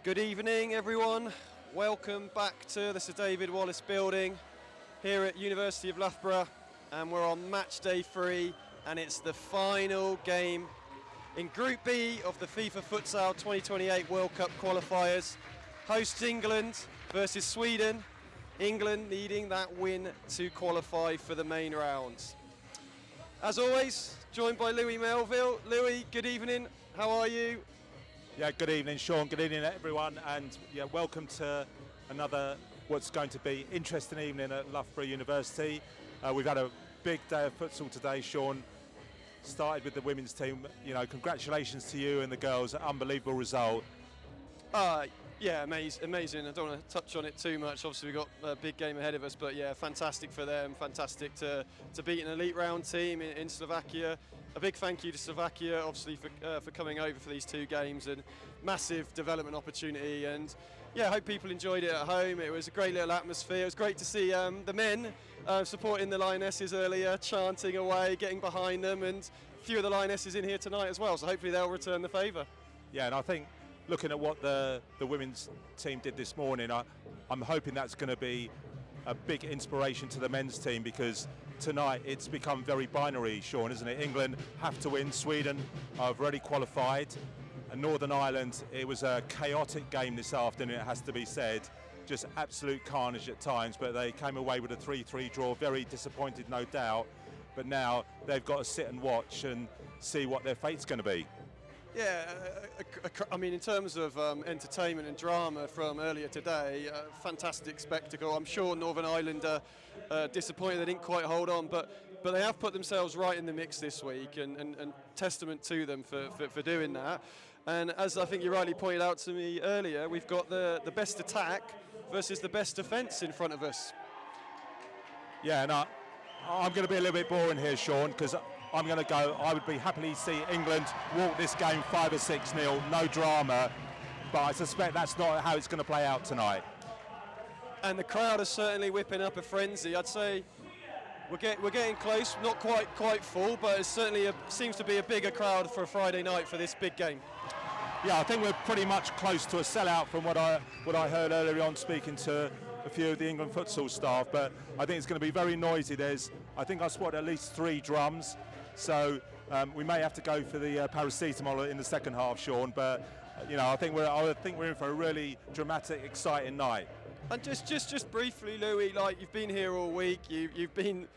Good evening, everyone. Welcome back to the Sir David Wallace building here at University of Loughborough, and we're on match day 3, and it's the final game in Group B of the FIFA Futsal 2028 World Cup qualifiers. Hosts England versus Sweden. England needing that win to qualify for the main rounds. As always, joined by Louis Melville. Louis, good evening. How are you? Yeah, good evening, Sean. Good evening, everyone, and yeah, welcome to another what's going to be interesting evening at Loughborough University. We've had a big day of futsal today, Sean. Started with the women's team. You know, congratulations to you and the girls. Unbelievable result. Yeah, amazing. I don't want to touch on it too much. Obviously, we've got a big game ahead of us, but yeah, fantastic for them. Fantastic to beat an elite round team in Slovakia. A big thank you to Slovakia, obviously, for coming over for these 2 games, and massive development opportunity. And yeah, I hope people enjoyed it at home. It was a great little atmosphere. It was great to see the men supporting the Lionesses earlier, chanting away, getting behind them, and a few of the Lionesses in here tonight as well. So hopefully they'll return the favour. Yeah, and I think, looking at what the women's team did this morning, I'm hoping that's going to be a big inspiration to the men's team, because tonight it's become very binary, Sean, isn't it? England have to win, Sweden have already qualified, and Northern Ireland, it was a chaotic game this afternoon, it has to be said. Just absolute carnage at times, but they came away with a 3-3 draw, very disappointed, no doubt. But now they've got to sit and watch and see what their fate's going to be. Yeah, I mean, in terms of entertainment and drama from earlier today, fantastic spectacle. I'm sure Northern Ireland are disappointed they didn't quite hold on, but they have put themselves right in the mix this week, and testament to them for doing that. And as I think you rightly pointed out to me earlier, we've got the best attack versus the best defence in front of us. Yeah, and I'm going to be a little bit boring here, Sean, because I'm going to go. I would be happily see England walk this game 5 or 6-0, no drama. But I suspect that's not how it's going to play out tonight. And the crowd are certainly whipping up a frenzy. I'd say we're getting close, not quite full, but it certainly seems to be a bigger crowd for a Friday night for this big game. Yeah, I think we're pretty much close to a sellout from what I heard earlier on, speaking to a few of the England Futsal staff. But I think it's going to be very noisy. I think I spotted at least 3 drums. So we may have to go for the paracetamol in the second half, Sean. But you know, I think we're in for a really dramatic, exciting night. And just briefly, Louis, like, you've been here all week. You've been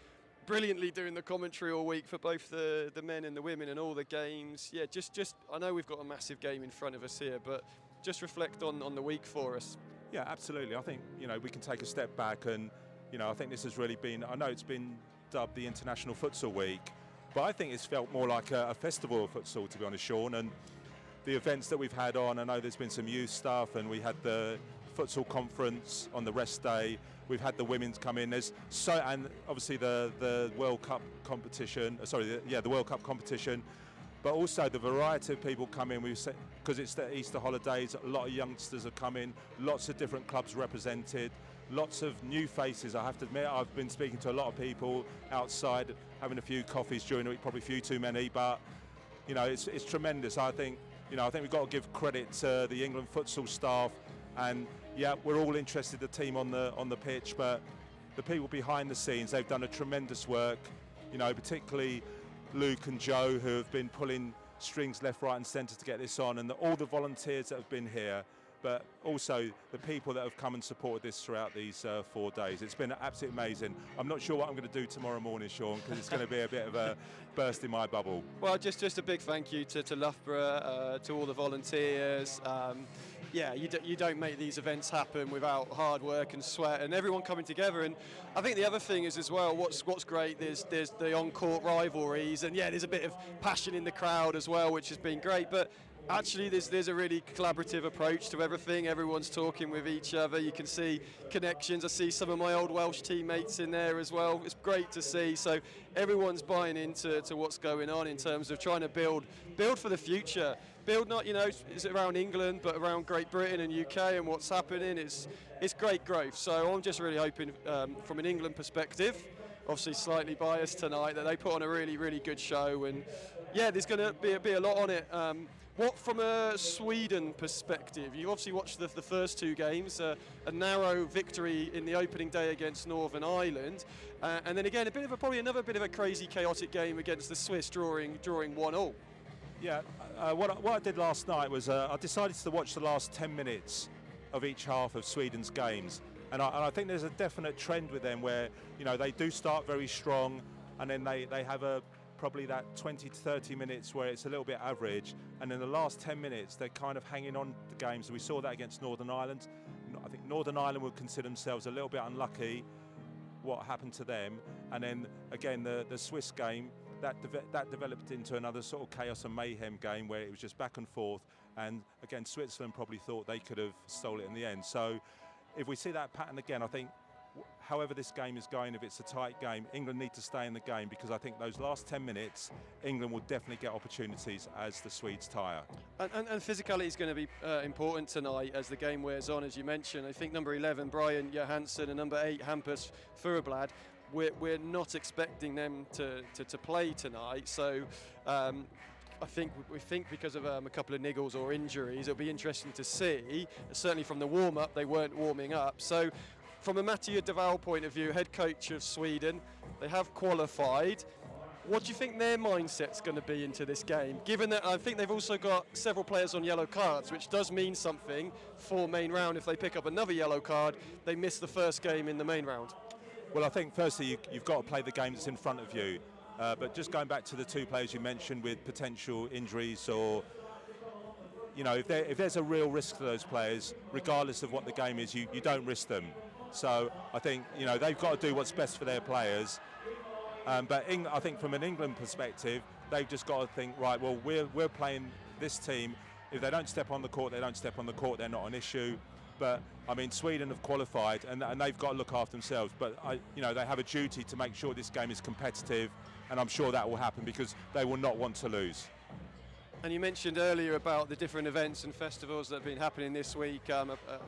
brilliantly doing the commentary all week for both the men and the women and all the games. Yeah, just I know we've got a massive game in front of us here, but just reflect on the week for us. Yeah, absolutely. I think, you know, we can take a step back, and you know, I think this has really been. I know it's been dubbed the International Futsal Week, but I think it's felt more like a festival of futsal, to be honest, Sean. And the events that we've had on, I know there's been some youth stuff, and we had the futsal conference on the rest day. We've had the women's come in. And obviously the World Cup competition. The World Cup competition. But also the variety of people come in. Because it's the Easter holidays, a lot of youngsters have come in. Lots of different clubs represented. Lots of new faces. I have to admit, I've been speaking to a lot of people outside, having a few coffees during the week, probably a few too many. But you know, it's tremendous. I think we've got to give credit to the England Futsal staff. And yeah, we're all interested, the team on the pitch, but the people behind the scenes, they've done a tremendous work. You know, particularly Luke and Joe, who have been pulling strings left, right and centre to get this on, and all the volunteers that have been here, but also the people that have come and supported this throughout these 4 days. It's been absolutely amazing. I'm not sure what I'm going to do tomorrow morning, Sean, because it's going to be a bit of a burst in my bubble. Well, just a big thank you to Loughborough, to all the volunteers. Yeah, you don't make these events happen without hard work and sweat and everyone coming together. And I think the other thing is as well, what's great, there's the on-court rivalries, and yeah, there's a bit of passion in the crowd as well, which has been great. But actually, there's a really collaborative approach to everything. Everyone's talking with each other. You can see connections. I see some of my old Welsh teammates in there as well. It's great to see. So everyone's buying into what's going on in terms of trying to build for the future. Build not, is around England, but around Great Britain and UK and what's happening. It's great growth. So I'm just really hoping, from an England perspective, obviously slightly biased tonight, that they put on a really, really good show. And yeah, there's going to be a lot on it. What, from a Sweden perspective, you obviously watched the first two games, a narrow victory in the opening day against Northern Ireland, and then again probably another bit of a crazy, chaotic game against the Swiss, drawing 1-1. Yeah, what I did last night was I decided to watch the last 10 minutes of each half of Sweden's games, and I think there's a definite trend with them where, you know, they do start very strong, and then they have probably that 20 to 30 minutes where it's a little bit average, and in the last 10 minutes they're kind of hanging on the games. We saw that against Northern Ireland. I think Northern Ireland would consider themselves a little bit unlucky what happened to them, and then again the Swiss game that developed into another sort of chaos and mayhem game where it was just back and forth, and again Switzerland probably thought they could have stole it in the end. So if we see that pattern again, I think however this game is going, if it's a tight game, England need to stay in the game, because I think those last 10 minutes, England will definitely get opportunities as the Swedes tire. And physicality is going to be important tonight as the game wears on, as you mentioned. I think number 11, Brian Johansson, and number 8, Hampus Furublad, we're not expecting them to play tonight. So I think because of a couple of niggles or injuries, it'll be interesting to see. Certainly from the warm-up, they weren't warming up. So from a Mattia de Waal point of view, head coach of Sweden, they have qualified. What do you think their mindset's going to be into this game? Given that I think they've also got several players on yellow cards, which does mean something for main round. If they pick up another yellow card, they miss the first game in the main round. Well, I think firstly you've got to play the game that's in front of you. But just going back to the two players you mentioned with potential injuries, or you know, if there's a real risk to those players, regardless of what the game is, you don't risk them. So I think, you know, they've got to do what's best for their players. But I think from an England perspective, they've just got to think, right, well, we're playing this team. If they don't step on the court, they don't step on the court. They're not an issue. But I mean, Sweden have qualified, and they've got to look after themselves. But you know, they have a duty to make sure this game is competitive, and I'm sure that will happen because they will not want to lose. And you mentioned earlier about the different events and festivals that have been happening this week.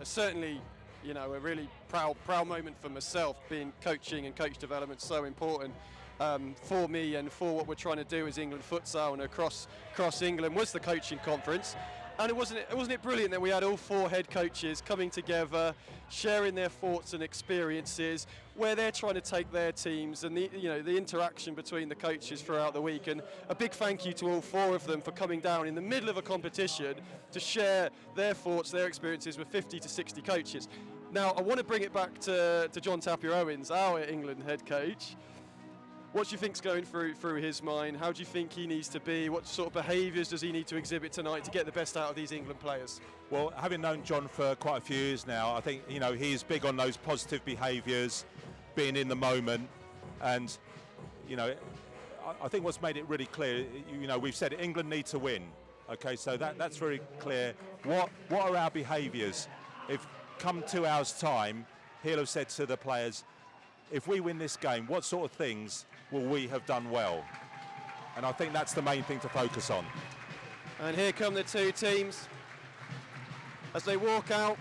Certainly, you know, a really proud moment for myself, being coaching and coach development so important for me and for what we're trying to do as England Futsal and across England, was the coaching conference. And wasn't it brilliant that we had all 4 head coaches coming together, sharing their thoughts and experiences, where they're trying to take their teams, and the interaction between the coaches throughout the week. And a big thank you to all 4 of them for coming down in the middle of a competition to share their thoughts, their experiences with 50 to 60 coaches. Now, I want to bring it back to John Tapia-Owens, our England head coach. What do you think's going through his mind? How do you think he needs to be? What sort of behaviours does he need to exhibit tonight to get the best out of these England players? Well, having known John for quite a few years now, I think, you know, he's big on those positive behaviours, being in the moment, and you know, I think what's made it really clear, you know, we've said England need to win. Okay, so that's very clear. What are our behaviours? If come 2 hours time, he'll have said to the players, if we win this game, what sort of things will we have done well? And I think that's the main thing to focus on. And here come the 2 teams as they walk out.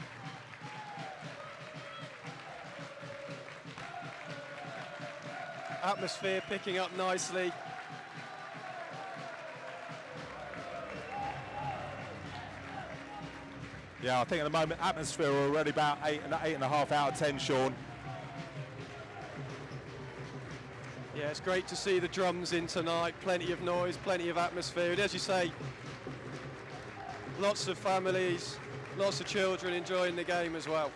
Atmosphere picking up nicely. Yeah, I think at the moment atmosphere are already about 8.5 out of 10, Sean. Yeah, it's great to see the drums in tonight. Plenty of noise, plenty of atmosphere. And as you say, lots of families, lots of children enjoying the game as well.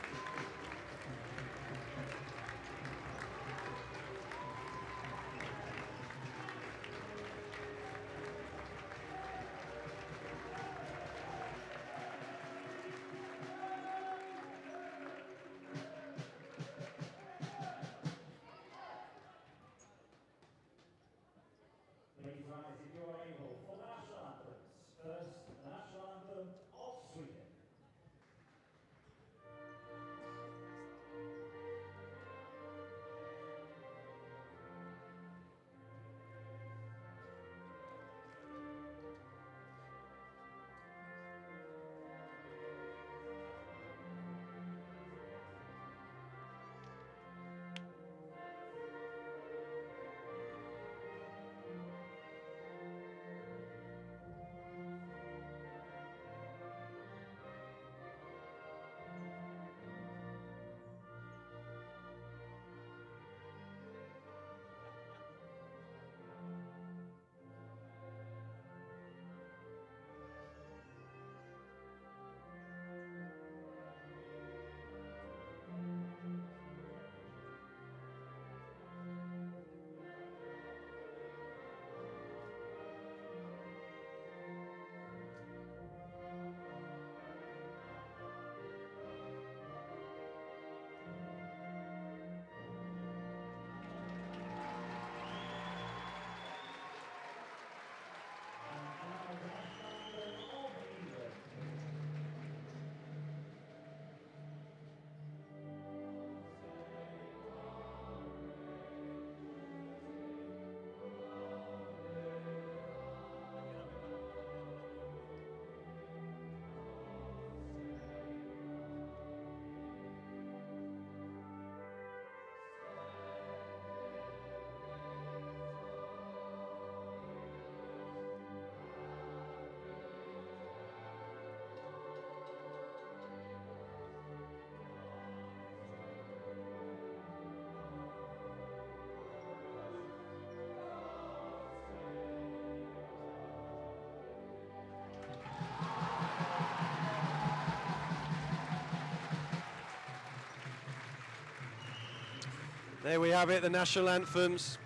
There we have it, the national anthems.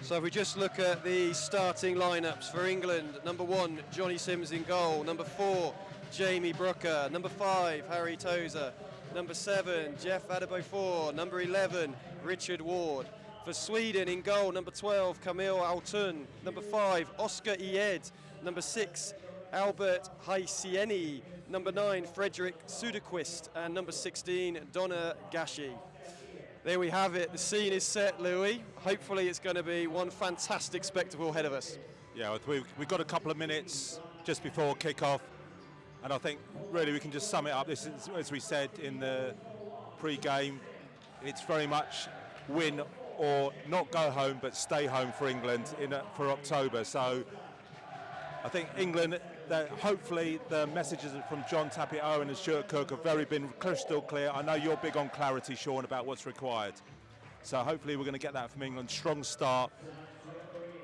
So if we just look at the starting lineups for England, number 1, Johnny Sims in goal. Number 4, Jamie Brooker. Number 5, Harry Tozer. Number 7, Jeff Adebayor. Number 11, Richard Ward. For Sweden in goal, number 12, Camille Altun. Number 5, Oscar Ied. Number 6, Albert Haisieni. Number 9, Frederick Suderquist. And number 16, Donna Gashi. There we have it. The scene is set, Louis. Hopefully it's going to be one fantastic spectacle ahead of us. Yeah, we've got a couple of minutes just before kick-off, and I think really we can just sum it up. This is, as we said in the pre-game, it's very much win or not go home, but stay home for England for October. So I think England, hopefully the messages from John Tapia-Owen and Stuart Cook have been crystal clear. I know you're big on clarity, Sean, about what's required. So hopefully we're going to get that from England. Strong start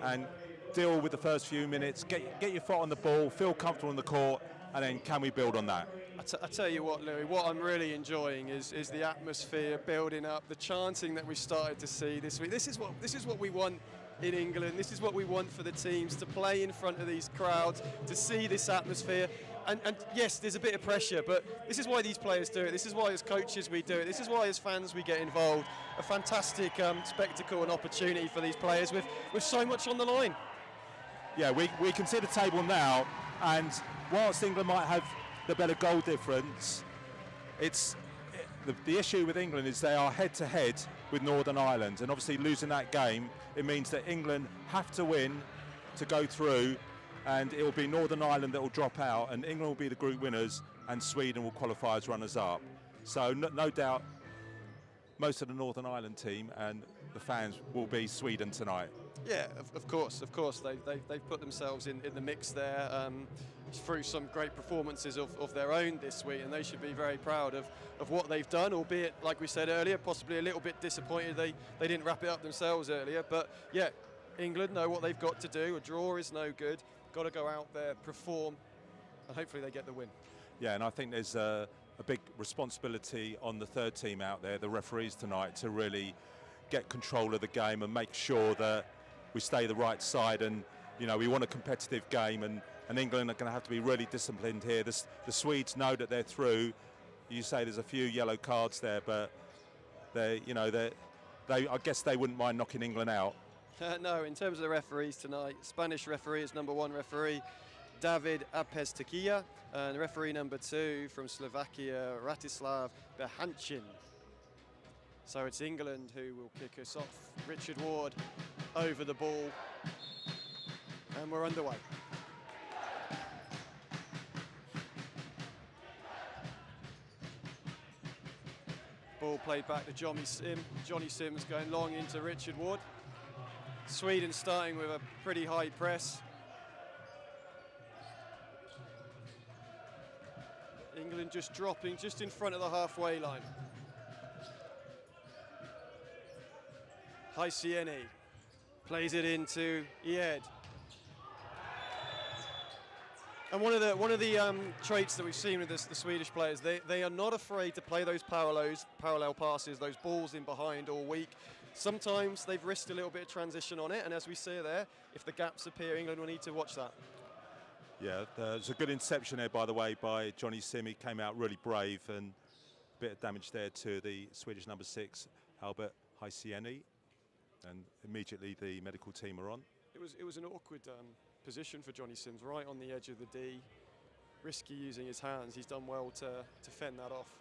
and deal with the first few minutes. Get your foot on the ball, feel comfortable in the court, and then can we build on that? I tell you what, Louis, what I'm really enjoying is the atmosphere building up, the chanting that we started to see this week. This is what we want in England. This is what we want for the teams, to play in front of these crowds, to see this atmosphere. And yes, there's a bit of pressure, but this is why these players do it. This is why as coaches we do it. This is why as fans we get involved. A fantastic spectacle and opportunity for these players with so much on the line. Yeah, we can see the table now, and whilst England might have the better goal difference, the issue with England is they are head-to-head with Northern Ireland, and obviously losing that game, it means that England have to win to go through, and it will be Northern Ireland that will drop out, and England will be the group winners, and Sweden will qualify as runners-up. So no doubt most of the Northern Ireland team and the fans will be Sweden tonight. Yeah, of course. They've put themselves in the mix there through some great performances of their own this week, and they should be very proud of what they've done, albeit, like we said earlier, possibly a little bit disappointed they didn't wrap it up themselves earlier. But yeah, England know what they've got to do. A draw is no good. Got to go out there, perform, and hopefully they get the win. Yeah, and I think there's a big responsibility on the third team out there, the referees tonight, to really get control of the game and make sure that we stay the right side. And you know, we want a competitive game, and England are going to have to be really disciplined here. The Swedes know that they're through. You say there's a few yellow cards there, but I guess they wouldn't mind knocking England out. No, in terms of the referees tonight, Spanish referee is number 1 referee, David Apestekia, and referee number 2 from Slovakia, Ratislav Behanchin. So it's England who will kick us off. Richard Ward over the ball, and we're underway. Ball played back to Johnny Sims going long into Richard Ward. Sweden starting with a pretty high press. England just dropping just in front of the halfway line. Haisieni plays it into Ied. And one of the traits that we've seen with the Swedish players, they are not afraid to play those parallel passes, those balls in behind all week. Sometimes they've risked a little bit of transition on it, and as we see there, if the gaps appear, England will need to watch that. Yeah, there's a good interception there, by the way, by Johnny Sim. He came out really brave, and a bit of damage there to the Swedish number 6, Albert Haisieni, and immediately the medical team are on. It was an awkward position for Johnny Sims, right on the edge of the D, risky using his hands. He's done well to fend that off.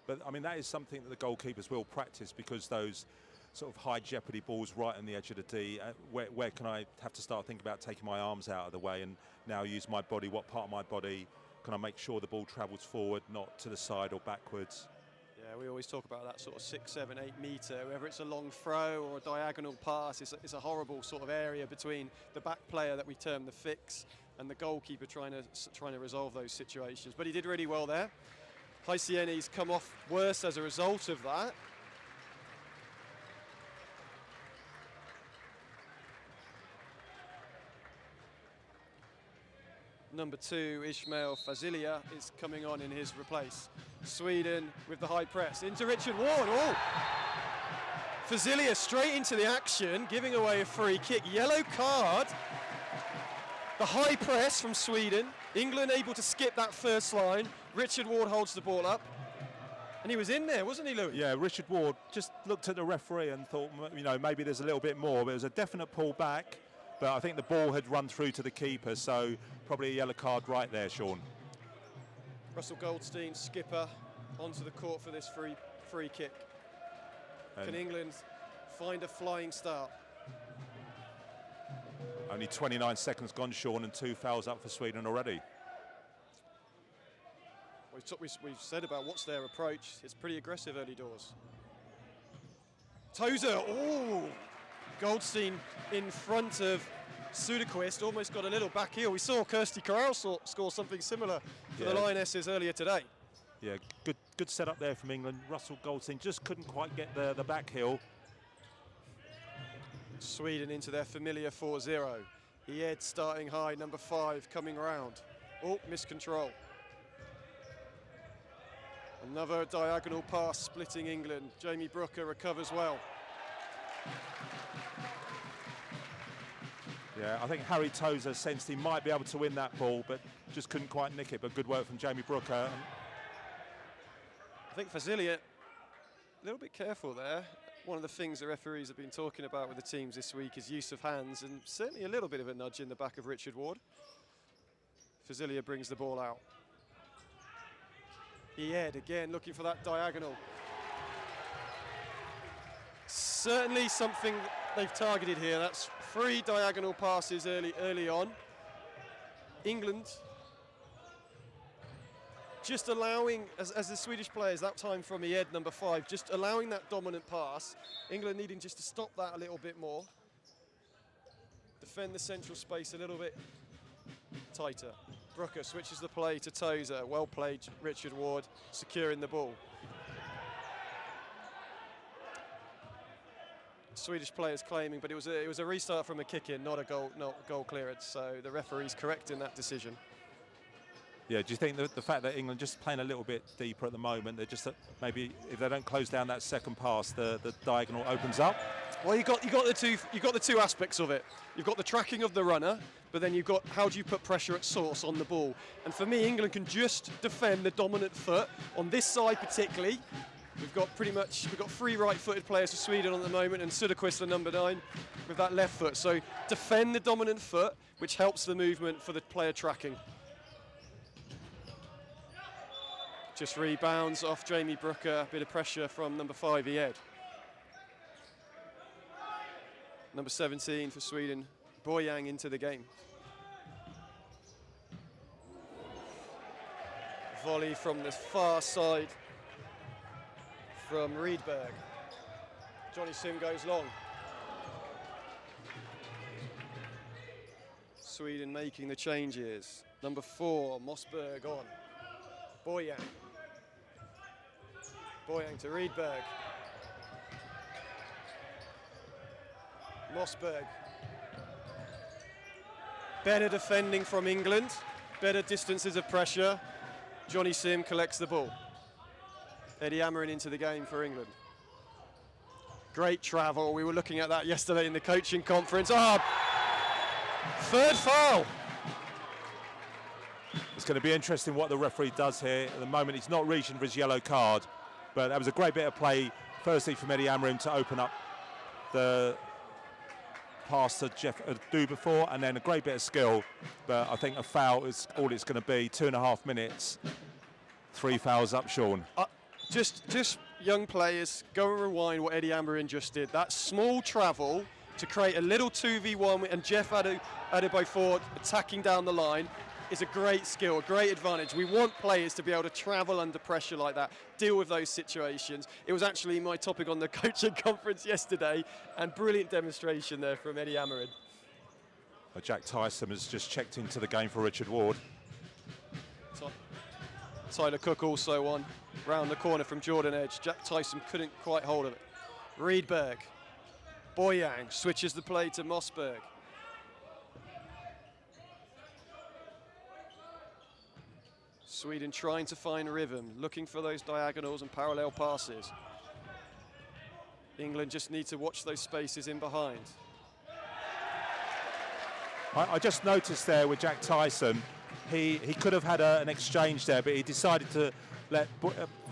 But I mean, that is something that the goalkeepers will practice, because those sort of high jeopardy balls right on the edge of the D, where can I have to start thinking about taking my arms out of the way and now use my body? What part of my body can I make sure the ball travels forward, not to the side or backwards? Yeah, we always talk about that sort of 6, 7, 8 metre, whether it's a long throw or a diagonal pass, it's a horrible sort of area between the back player that we term the fix and the goalkeeper trying to resolve those situations. But he did really well there. Haisieni's come off worse as a result of that. Number 2, Ismail Fazilia, is coming on in his replace. Sweden with the high press into Richard Ward. Oh! Fazilia straight into the action, giving away a free kick. Yellow card. The high press from Sweden. England able to skip that first line. Richard Ward holds the ball up. And he was in there, wasn't he, Louis? Yeah, Richard Ward just looked at the referee and thought, you know, maybe there's a little bit more. But it was a definite pull back. But I think the ball had run through to the keeper, so probably a yellow card right there, Sean. Russell Goldstein, skipper, onto the court for this free kick. Can England find a flying start? Only 29 seconds gone, Sean, and 2 fouls up for Sweden already. We've said about what's their approach. It's pretty aggressive early doors. Tozer, oh! Goldstein in front of Söderqvist, almost got a little back heel. We saw Kirsty Corral score something similar for the Lionesses earlier today. Yeah, good setup there from England. Russell Goldstein just couldn't quite get the back heel. Sweden into their familiar 4-0. Ed starting high, number 5 coming round. Oh, miscontrol. Another diagonal pass splitting England. Jamie Brooker recovers well. Yeah, I think Harry Tozer sensed he might be able to win that ball, but just couldn't quite nick it. But good work from Jamie Brooker. I think Fazilia, a little bit careful there. One of the things the referees have been talking about with the teams this week is use of hands, and certainly a little bit of a nudge in the back of Richard Ward. Fazilia brings the ball out. Ed again looking for that diagonal. Certainly something they've targeted here. That's 3 diagonal passes early on. England just allowing, as the Swedish players, that time from Ed, number 5, just allowing that dominant pass. England needing just to stop that a little bit more. Defend the central space a little bit tighter. Brooker switches the play to Tozer. Well played, Richard Ward, securing the ball. Swedish players claiming, but it was a restart from a kick-in, not a goal clearance. So the referee's correct in that decision. Yeah, do you think the fact that England just playing a little bit deeper at the moment, they're just maybe if they don't close down that second pass, the diagonal opens up? Well, you got the two aspects of it. You've got the tracking of the runner, but then you've got how do you put pressure at source on the ball. And for me, England can just defend the dominant foot on this side particularly. We've got 3 right-footed players for Sweden at the moment, and Söderqvist, the number 9, with that left foot. So defend the dominant foot, which helps the movement for the player tracking. Just rebounds off Jamie Brooker, a bit of pressure from number 5, Ed. Number 17 for Sweden, Boyang into the game. Volley from the far side from Rydberg. Johnny Sim goes long. Sweden making the changes. Number 4, Mossberg on. Boyang. Boyang to Rydberg. Mossberg. Better defending from England. Better distances of pressure. Johnny Sim collects the ball. Eddie Amarin into the game for England. Great travel. We were looking at that yesterday in the coaching conference. Third foul. It's going to be interesting what the referee does here. At the moment, he's not reaching for his yellow card, but that was a great bit of play, firstly from Eddie Amarim to open up the pass to Jeff Dubefort, and then a great bit of skill. But I think a foul is all it's going to be. 2.5 minutes, 3 fouls up, Sean. Just young players, go and rewind what Eddie Amarin just did. That small travel to create a little 2v1, and Jeff Dubefort attacking down the line is a great skill, a great advantage. We want players to be able to travel under pressure like that, deal with those situations. It was actually my topic on the coaching conference yesterday, and brilliant demonstration there from Eddie Amarin. Jack Tyson has just checked into the game for Richard Ward. Tyler Cook also on, round the corner from Jordan Edge. Jack Tyson couldn't quite hold of it. Rydberg. Boyang switches the play to Mossberg. Sweden trying to find rhythm, looking for those diagonals and parallel passes. England just need to watch those spaces in behind. I just noticed there with Jack Tyson, he could have had an exchange there, but he decided to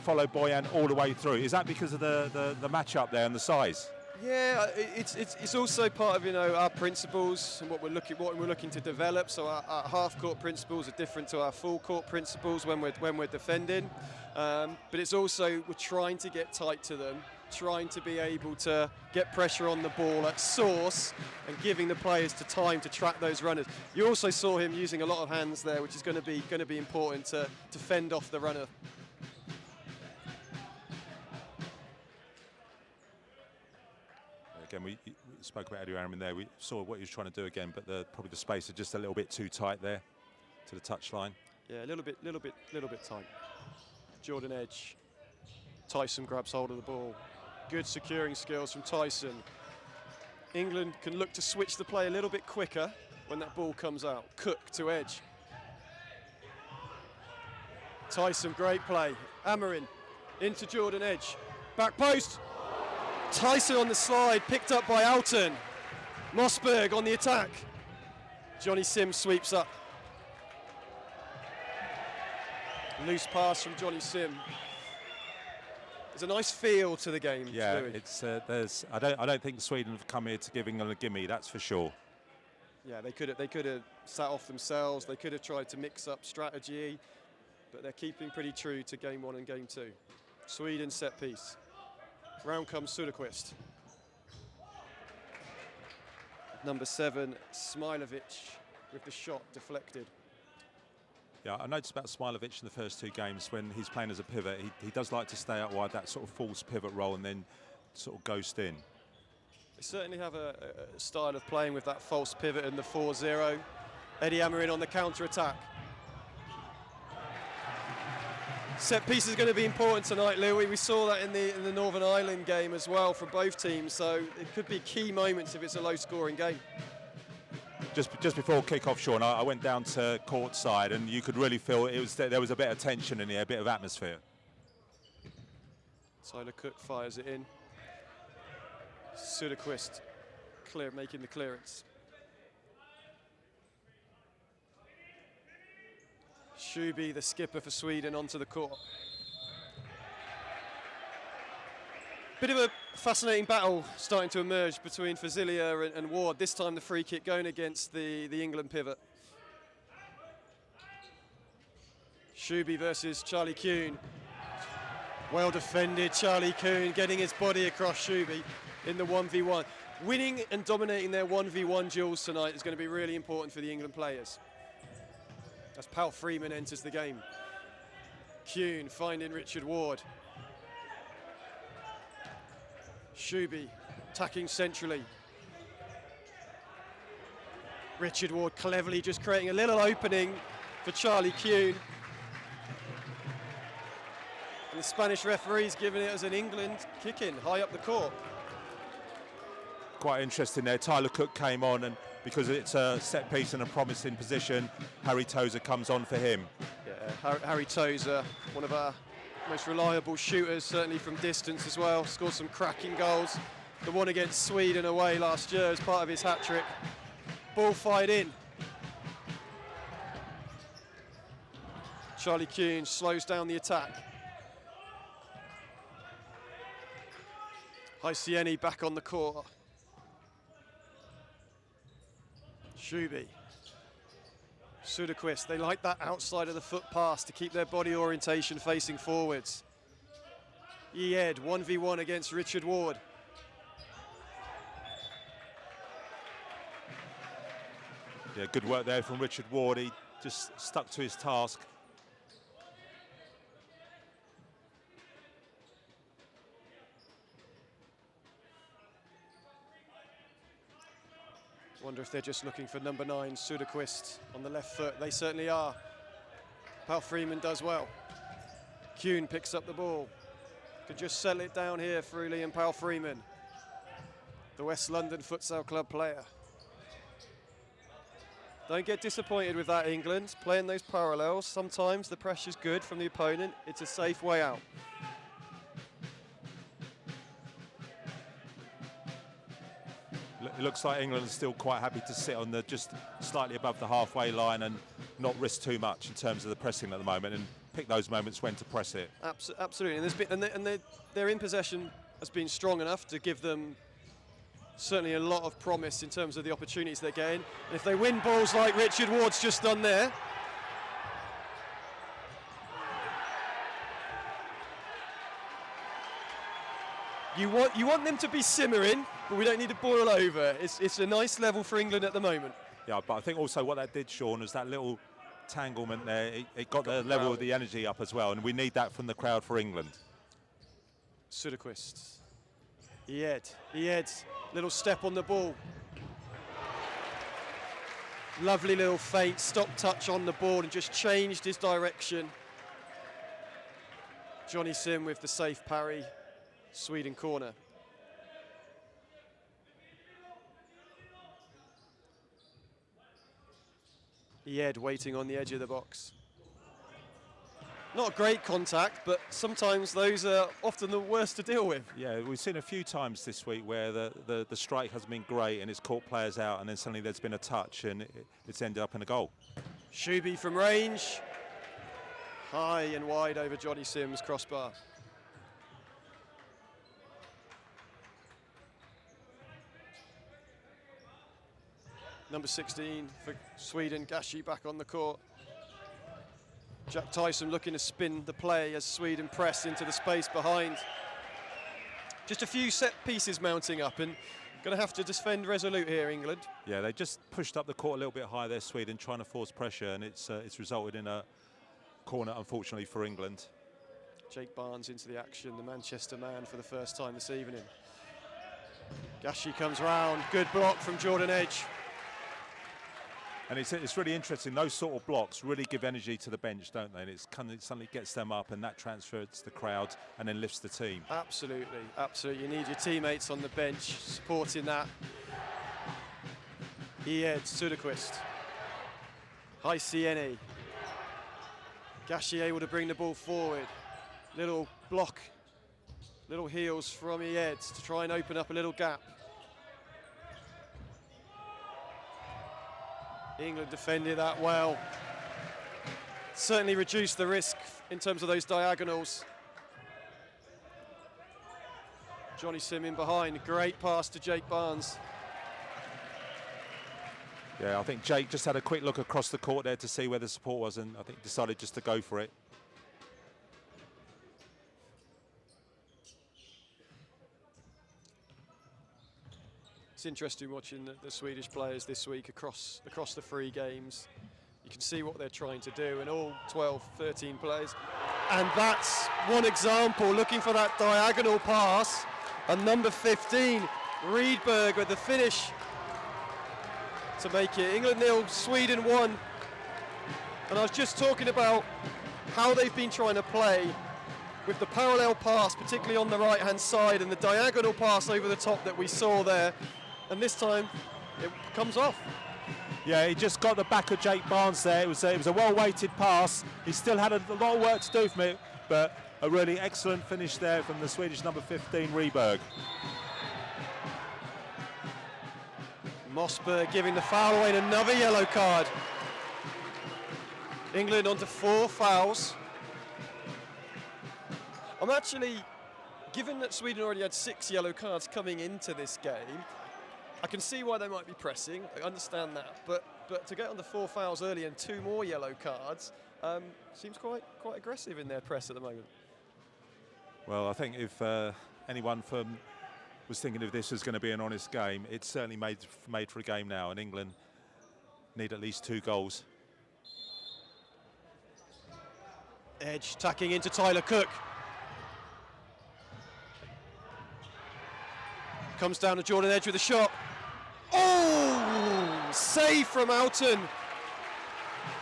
follow Boyan all the way through. Is that because of the matchup there and the size? Yeah, it's also part of our principles and what we're looking to develop. So our half-court principles are different to our full-court principles when we're defending. But it's also we're trying to get tight to them, trying to be able to get pressure on the ball at source and giving the players the time to track those runners. You also saw him using a lot of hands there, which is going to be important to fend off the runner. Again, we spoke about Eddie Araman there. We saw what he was trying to do again, but probably the space is just a little bit too tight there to the touchline. Yeah, a little bit tight. Jordan Edge. Tyson grabs hold of the ball. Good securing skills from Tyson. England can look to switch the play a little bit quicker when that ball comes out. Cook to Edge. Tyson, great play. Amarin into Jordan Edge. Back post. Tyson on the slide, picked up by Alton. Mossberg on the attack. Johnny Sims sweeps up. Loose pass from Johnny Sim. There's a nice feel to the game. Yeah, Louis. it's I don't think Sweden have come here to give England a gimme. That's for sure. Yeah, they could have sat off themselves. They could have tried to mix up strategy, but they're keeping pretty true to game 1 and game 2. Sweden set piece. Round comes Söderqvist. Number 7, Smilovic with the shot deflected. Yeah, I noticed about Smilovic in the first 2 games when he's playing as a pivot, he does like to stay out wide, that sort of false pivot role and then sort of ghost in. They certainly have a style of playing with that false pivot and the 4-0. Eddie Amarin on the counter-attack. Set piece is going to be important tonight, Louis. We saw that in the Northern Ireland game as well from both teams, so it could be key moments if it's a low-scoring game. Just before kick-off, Sean, I went down to court side and you could really feel there was a bit of tension in here, a bit of atmosphere. Tyler Cook fires it in. Söderqvist making the clearance. Schuby, the skipper for Sweden, onto the court. Bit of a fascinating battle starting to emerge between Fazilia and Ward. This time the free kick going against the England pivot. Schuby versus Charlie Kuhn. Well defended, Charlie Kuhn getting his body across Schuby in the 1v1. Winning and dominating their 1v1 duels tonight is going to be really important for the England players. As Pal Freeman enters the game. Kuhn finding Richard Ward. Schuby attacking centrally. Richard Ward cleverly just creating a little opening for Charlie Kuhn. And the Spanish referee's giving it as an England kick-in high up the court. Quite interesting there. Tyler Cook came on and because it's a set piece and a promising position, Harry Tozer comes on for him. Yeah, Harry Tozer, one of our most reliable shooters, certainly from distance as well. Scored some cracking goals. The one against Sweden away last year as part of his hat-trick. Ball fired in. Charlie Kuhn slows down the attack. Hysieni back on the court. Schuby. Söderqvist, they like that outside of the foot pass to keep their body orientation facing forwards. Ed, 1v1 against Richard Ward. Yeah, good work there from Richard Ward. He just stuck to his task. Wonder if they're just looking for number 9, Söderqvist, on the left foot. They certainly are. Pal Freeman does well. Kuhn picks up the ball. Could just settle it down here for Liam Pal Freeman, the West London Futsal Club player. Don't get disappointed with that, England. Playing those parallels, sometimes the pressure's good from the opponent. It's a safe way out. It looks like England are still quite happy to sit on the just slightly above the halfway line and not risk too much in terms of the pressing at the moment, and pick those moments when to press it. Absolutely, and, their in possession has been strong enough to give them certainly a lot of promise in terms of the opportunities they're getting. And if they win balls like Richard Ward's just done there, you want them to be simmering, but we don't need to boil over. It's a nice level for England at the moment. Yeah, but I think also what that did, Sean, was that little tanglement there. It got the level of the energy up as well, and we need that from the crowd for England. Söderqvist. Ied. Little step on the ball. Lovely little feint, stop touch on the ball and just changed his direction. Johnny Sim with the safe parry. Sweden corner. Ied waiting on the edge of the box. Not great contact, but sometimes those are often the worst to deal with. Yeah, we've seen a few times this week where the strike has been great and it's caught players out, and then suddenly there's been a touch and it's ended up in a goal. Shuby from range. High and wide over Johnny Sim's crossbar. Number 16 for Sweden, Gashi back on the court. Jack Tyson looking to spin the play as Sweden press into the space behind. Just a few set pieces mounting up and going to have to defend resolute here, England. Yeah, they just pushed up the court a little bit higher there, Sweden, trying to force pressure, and it's resulted in a corner, unfortunately, for England. Jake Barnes into the action, the Manchester man for the first time this evening. Gashi comes round, good block from Jordan Edge. And it's really interesting, those sort of blocks really give energy to the bench, don't they? And it suddenly gets them up, and that transfers to the crowd and then lifts the team. Absolutely, absolutely. You need your teammates on the bench supporting that. Ied, Söderqvist. High Siene. Gashi able to bring the ball forward. Little block, little heels from Ied to try and open up a little gap. England defended that well. Certainly reduced the risk in terms of those diagonals. Johnny Sim in behind, great pass to Jake Barnes. Yeah, I think Jake just had a quick look across the court there to see where the support was, and I think decided just to go for it. It's interesting watching the Swedish players this week across the three games. You can see what they're trying to do, and all 12, 13 players. And that's one example, looking for that diagonal pass. And number 15, Rydberg with the finish to make it England 0, Sweden 1. And I was just talking about how they've been trying to play with the parallel pass, particularly on the right-hand side, and the diagonal pass over the top that we saw there. And this time, it comes off. Yeah, he just got the back of Jake Barnes there. It was a well-weighted pass. He still had a lot of work to do from it, but a really excellent finish there from the Swedish number 15, Rydberg. Mossberg giving the foul away and another yellow card. England onto 4 fouls. I'm actually, given that Sweden already had 6 yellow cards coming into this game, I can see why they might be pressing. I understand that, but to get on the 4 fouls early and 2 more yellow cards seems quite aggressive in their press at the moment. Well, I think if anyone was thinking if this was going to be an honest game, it's certainly made for a game now, and England need at least 2 goals. Edge tacking into Tyler Cook. Comes down to Jordan Edge with a shot. Oh, save from Houghton.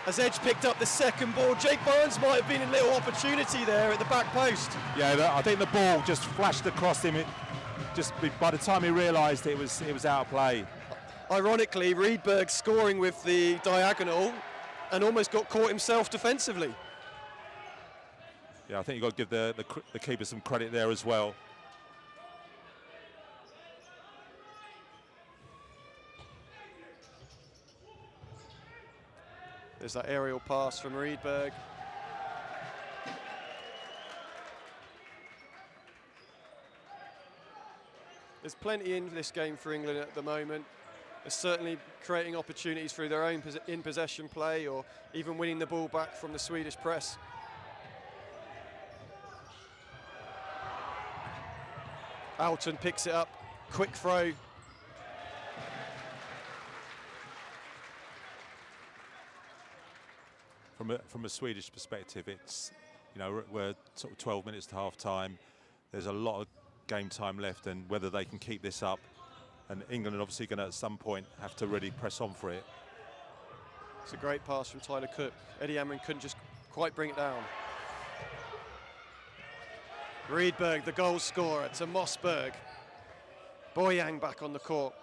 As Edge picked up the second ball, Jake Barnes might have been a little opportunity there at the back post. Yeah, I think the ball just flashed across him. Just by the time he realised it was out of play. Ironically, Rydberg scoring with the diagonal and almost got caught himself defensively. Yeah, I think you've got to give the keeper some credit there as well. There's that aerial pass from Riedberg. There's plenty in this game for England at the moment. They're certainly creating opportunities through their own in-possession play, or even winning the ball back from the Swedish press. Alton picks it up, quick throw. From a Swedish perspective, it's, you know, we're sort of 12 minutes to half time. There's a lot of game time left, and whether they can keep this up, and England are obviously going to at some point have to really press on for it. It's a great pass from Tyler Cook. Eddie Amrin couldn't just quite bring it down. Riedberg, the goal scorer, to Mossberg. Boyang back on the court.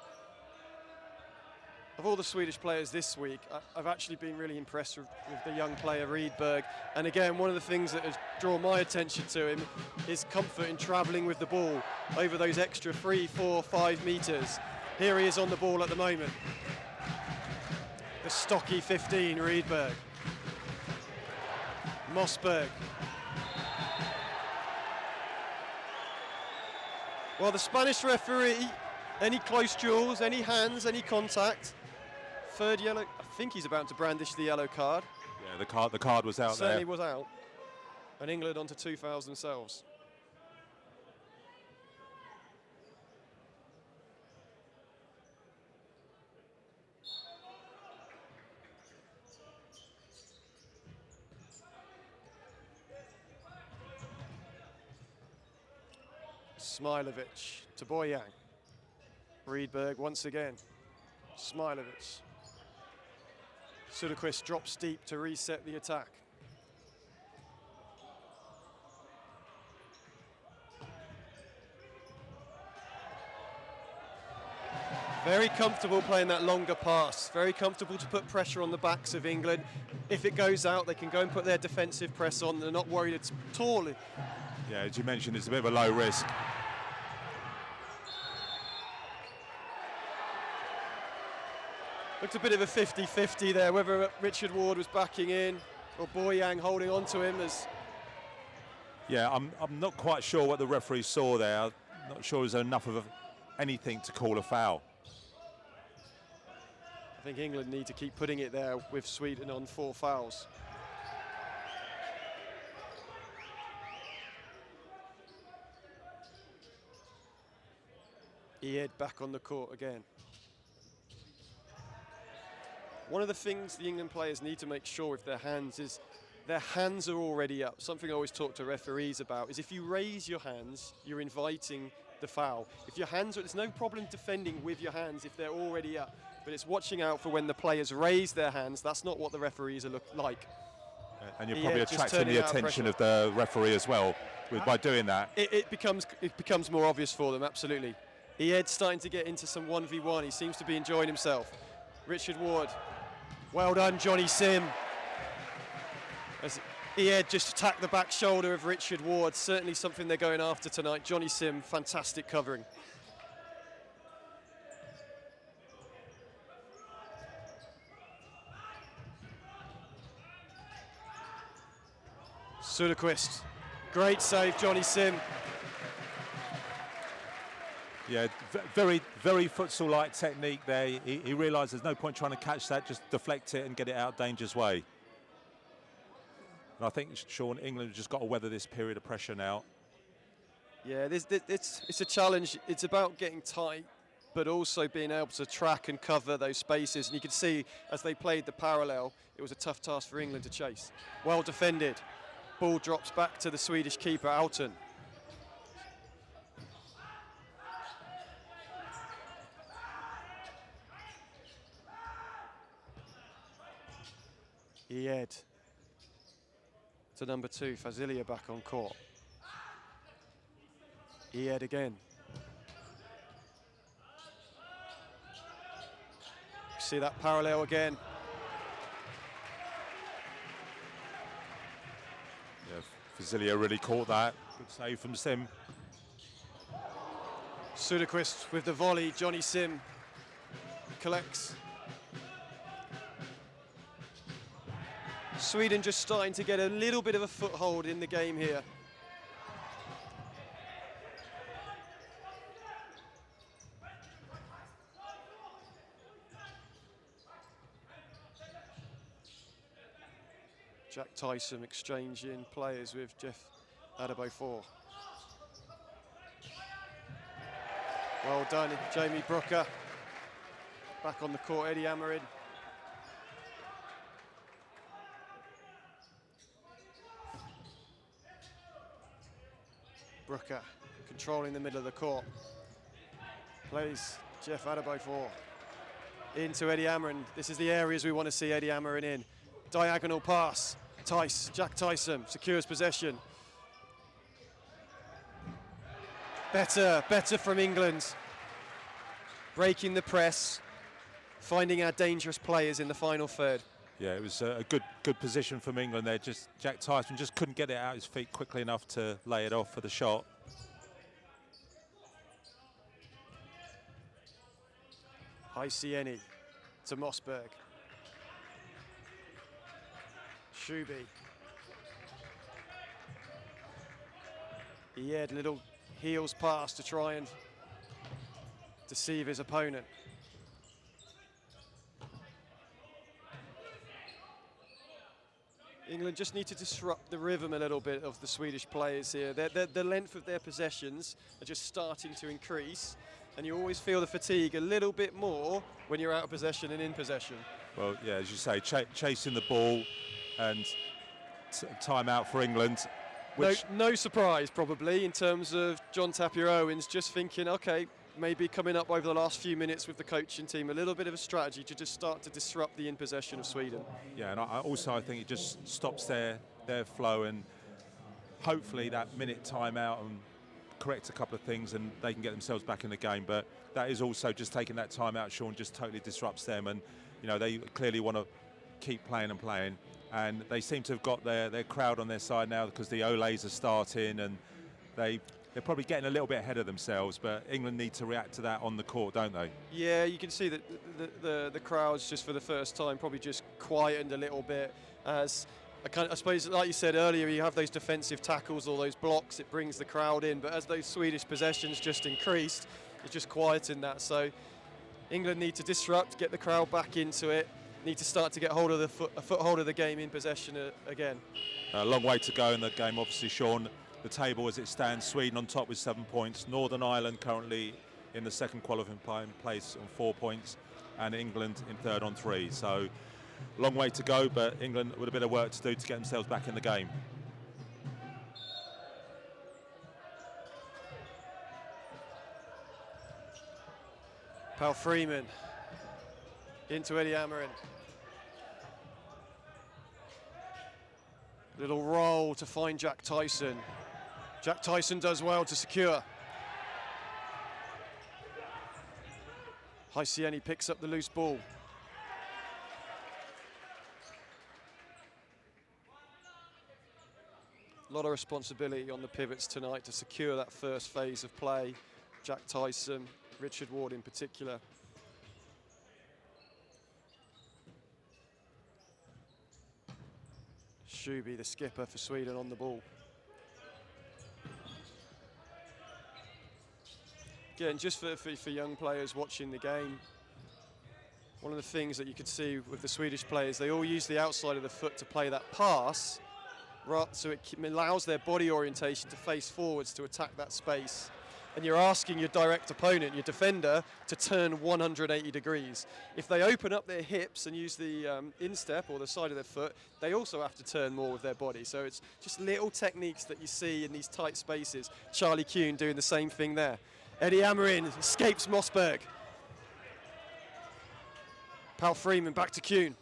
Of all the Swedish players this week, I've actually been really impressed with the young player Riedberg. And again, one of the things that has drawn my attention to him is comfort in travelling with the ball over those extra 3, 4, 5 metres. Here he is on the ball at the moment. The stocky 15, Riedberg. Mossberg. Well, the Spanish referee, any close duels, any hands, any contact. Third yellow. I think he's about to brandish the yellow card. Yeah, the card was out there. Certainly was out. And England onto 2 fouls themselves. Smilovic to Boyang. Riedberg once again. Smilovic. Suderquist drops deep to reset the attack. Very comfortable playing that longer pass. Very comfortable to put pressure on the backs of England. If it goes out, they can go and put their defensive press on. They're not worried at all. Yeah, as you mentioned, it's a bit of a low risk. Looked a bit of a 50-50 there, whether Richard Ward was backing in or Boyang holding on to him. Yeah, I'm not quite sure what the referee saw there. I'm not sure there's enough of anything to call a foul. I think England need to keep putting it there with Sweden on 4 fouls. Ed back on the court again. One of the things the England players need to make sure with their hands is their hands are already up. Something I always talk to referees about is if you raise your hands, you're inviting the foul. If your hands are, there's no problem defending with your hands if they're already up, but it's watching out for when the players raise their hands. That's not what the referees are like. And you're probably attracting the attention of the referee as well by doing that. It becomes more obvious for them, absolutely. Ed's starting to get into some 1v1. He seems to be enjoying himself. Richard Ward. Well done, Johnny Sim. As Ed just attacked the back shoulder of Richard Ward. Certainly something they're going after tonight. Johnny Sim, fantastic covering. Suderquist. Great save, Johnny Sim. Yeah, very, very futsal-like technique there. He realised there's no point trying to catch that, just deflect it and get it out dangerous way. And I think, Sean, England have just got to weather this period of pressure now. Yeah, it's a challenge. It's about getting tight, but also being able to track and cover those spaces. And you can see, as they played the parallel, it was a tough task for England to chase. Well defended. Ball drops back to the Swedish keeper, Alton. Ed to number 2, Fazilia back on court. Ed again. See that parallel again. Yeah, Fazilia really caught that. Good save from Sim. Suderquist with the volley. Johnny Sim collects. Sweden just starting to get a little bit of a foothold in the game here. Jack Tyson exchanging players with Jeff Adebayor. Well done, Jamie Brooker. Back on the court, Eddie Amarin. Brooker controlling the middle of the court. Plays Jeff Adebayor into Eddie Amarin. This is the areas we want to see Eddie Amarin in. Diagonal pass. Jack Tyson secures possession. Better from England. Breaking the press, finding our dangerous players in the final third. Yeah, it was a good position from England there. Just Jack Tyson just couldn't get it out his feet quickly enough to lay it off for the shot. Haisieni to Mossberg. Shuby. He had little heels pass to try and deceive his opponent. England just need to disrupt the rhythm a little bit of the Swedish players here. The length of their possessions are just starting to increase, and you always feel the fatigue a little bit more when you're out of possession and in possession. Well, yeah, as you say, chasing the ball and time out for England. No surprise, probably, in terms of John Tapia-Owens just thinking, OK, maybe coming up over the last few minutes with the coaching team, a little bit of a strategy to just start to disrupt the in-possession of Sweden. Yeah, and I think it just stops their flow, and hopefully that minute timeout and correct a couple of things and they can get themselves back in the game. But that is also just taking that time out, Sean, just totally disrupts them. And, you know, they clearly want to keep playing and playing. And they seem to have got their crowd on their side now because the Olays are starting, and they're probably getting a little bit ahead of themselves, but England need to react to that on the court, don't they? Yeah, you can see that the crowds just for the first time probably just quietened a little bit. As I suppose, like you said earlier, you have those defensive tackles or those blocks, it brings the crowd in, but as those Swedish possessions just increased, it just quietened that. So England need to disrupt, get the crowd back into it, need to start to get hold of a foothold of the game in possession again. A long way to go in the game, obviously, Sean. The table as it stands, Sweden on top with 7 points, Northern Ireland currently in the second qualifying place on 4 points, and England in third on 3. So long way to go, but England with a bit of work to do to get themselves back in the game. Pal Freeman into Eddie Amarin. Little roll to find Jack Tyson. Jack Tyson does well to secure. Haisieni picks up the loose ball. A lot of responsibility on the pivots tonight to secure that first phase of play. Jack Tyson, Richard Ward in particular. Shuby, the skipper for Sweden, on the ball. Again, just for young players watching the game, one of the things that you could see with the Swedish players, they all use the outside of the foot to play that pass, so it allows their body orientation to face forwards to attack that space. And you're asking your direct opponent, your defender, to turn 180 degrees. If they open up their hips and use the instep or the side of their foot, they also have to turn more with their body. So it's just little techniques that you see in these tight spaces. Charlie Kuhn doing the same thing there. Eddie Amarin escapes Mossberg. Pal Freeman back to Kuhn.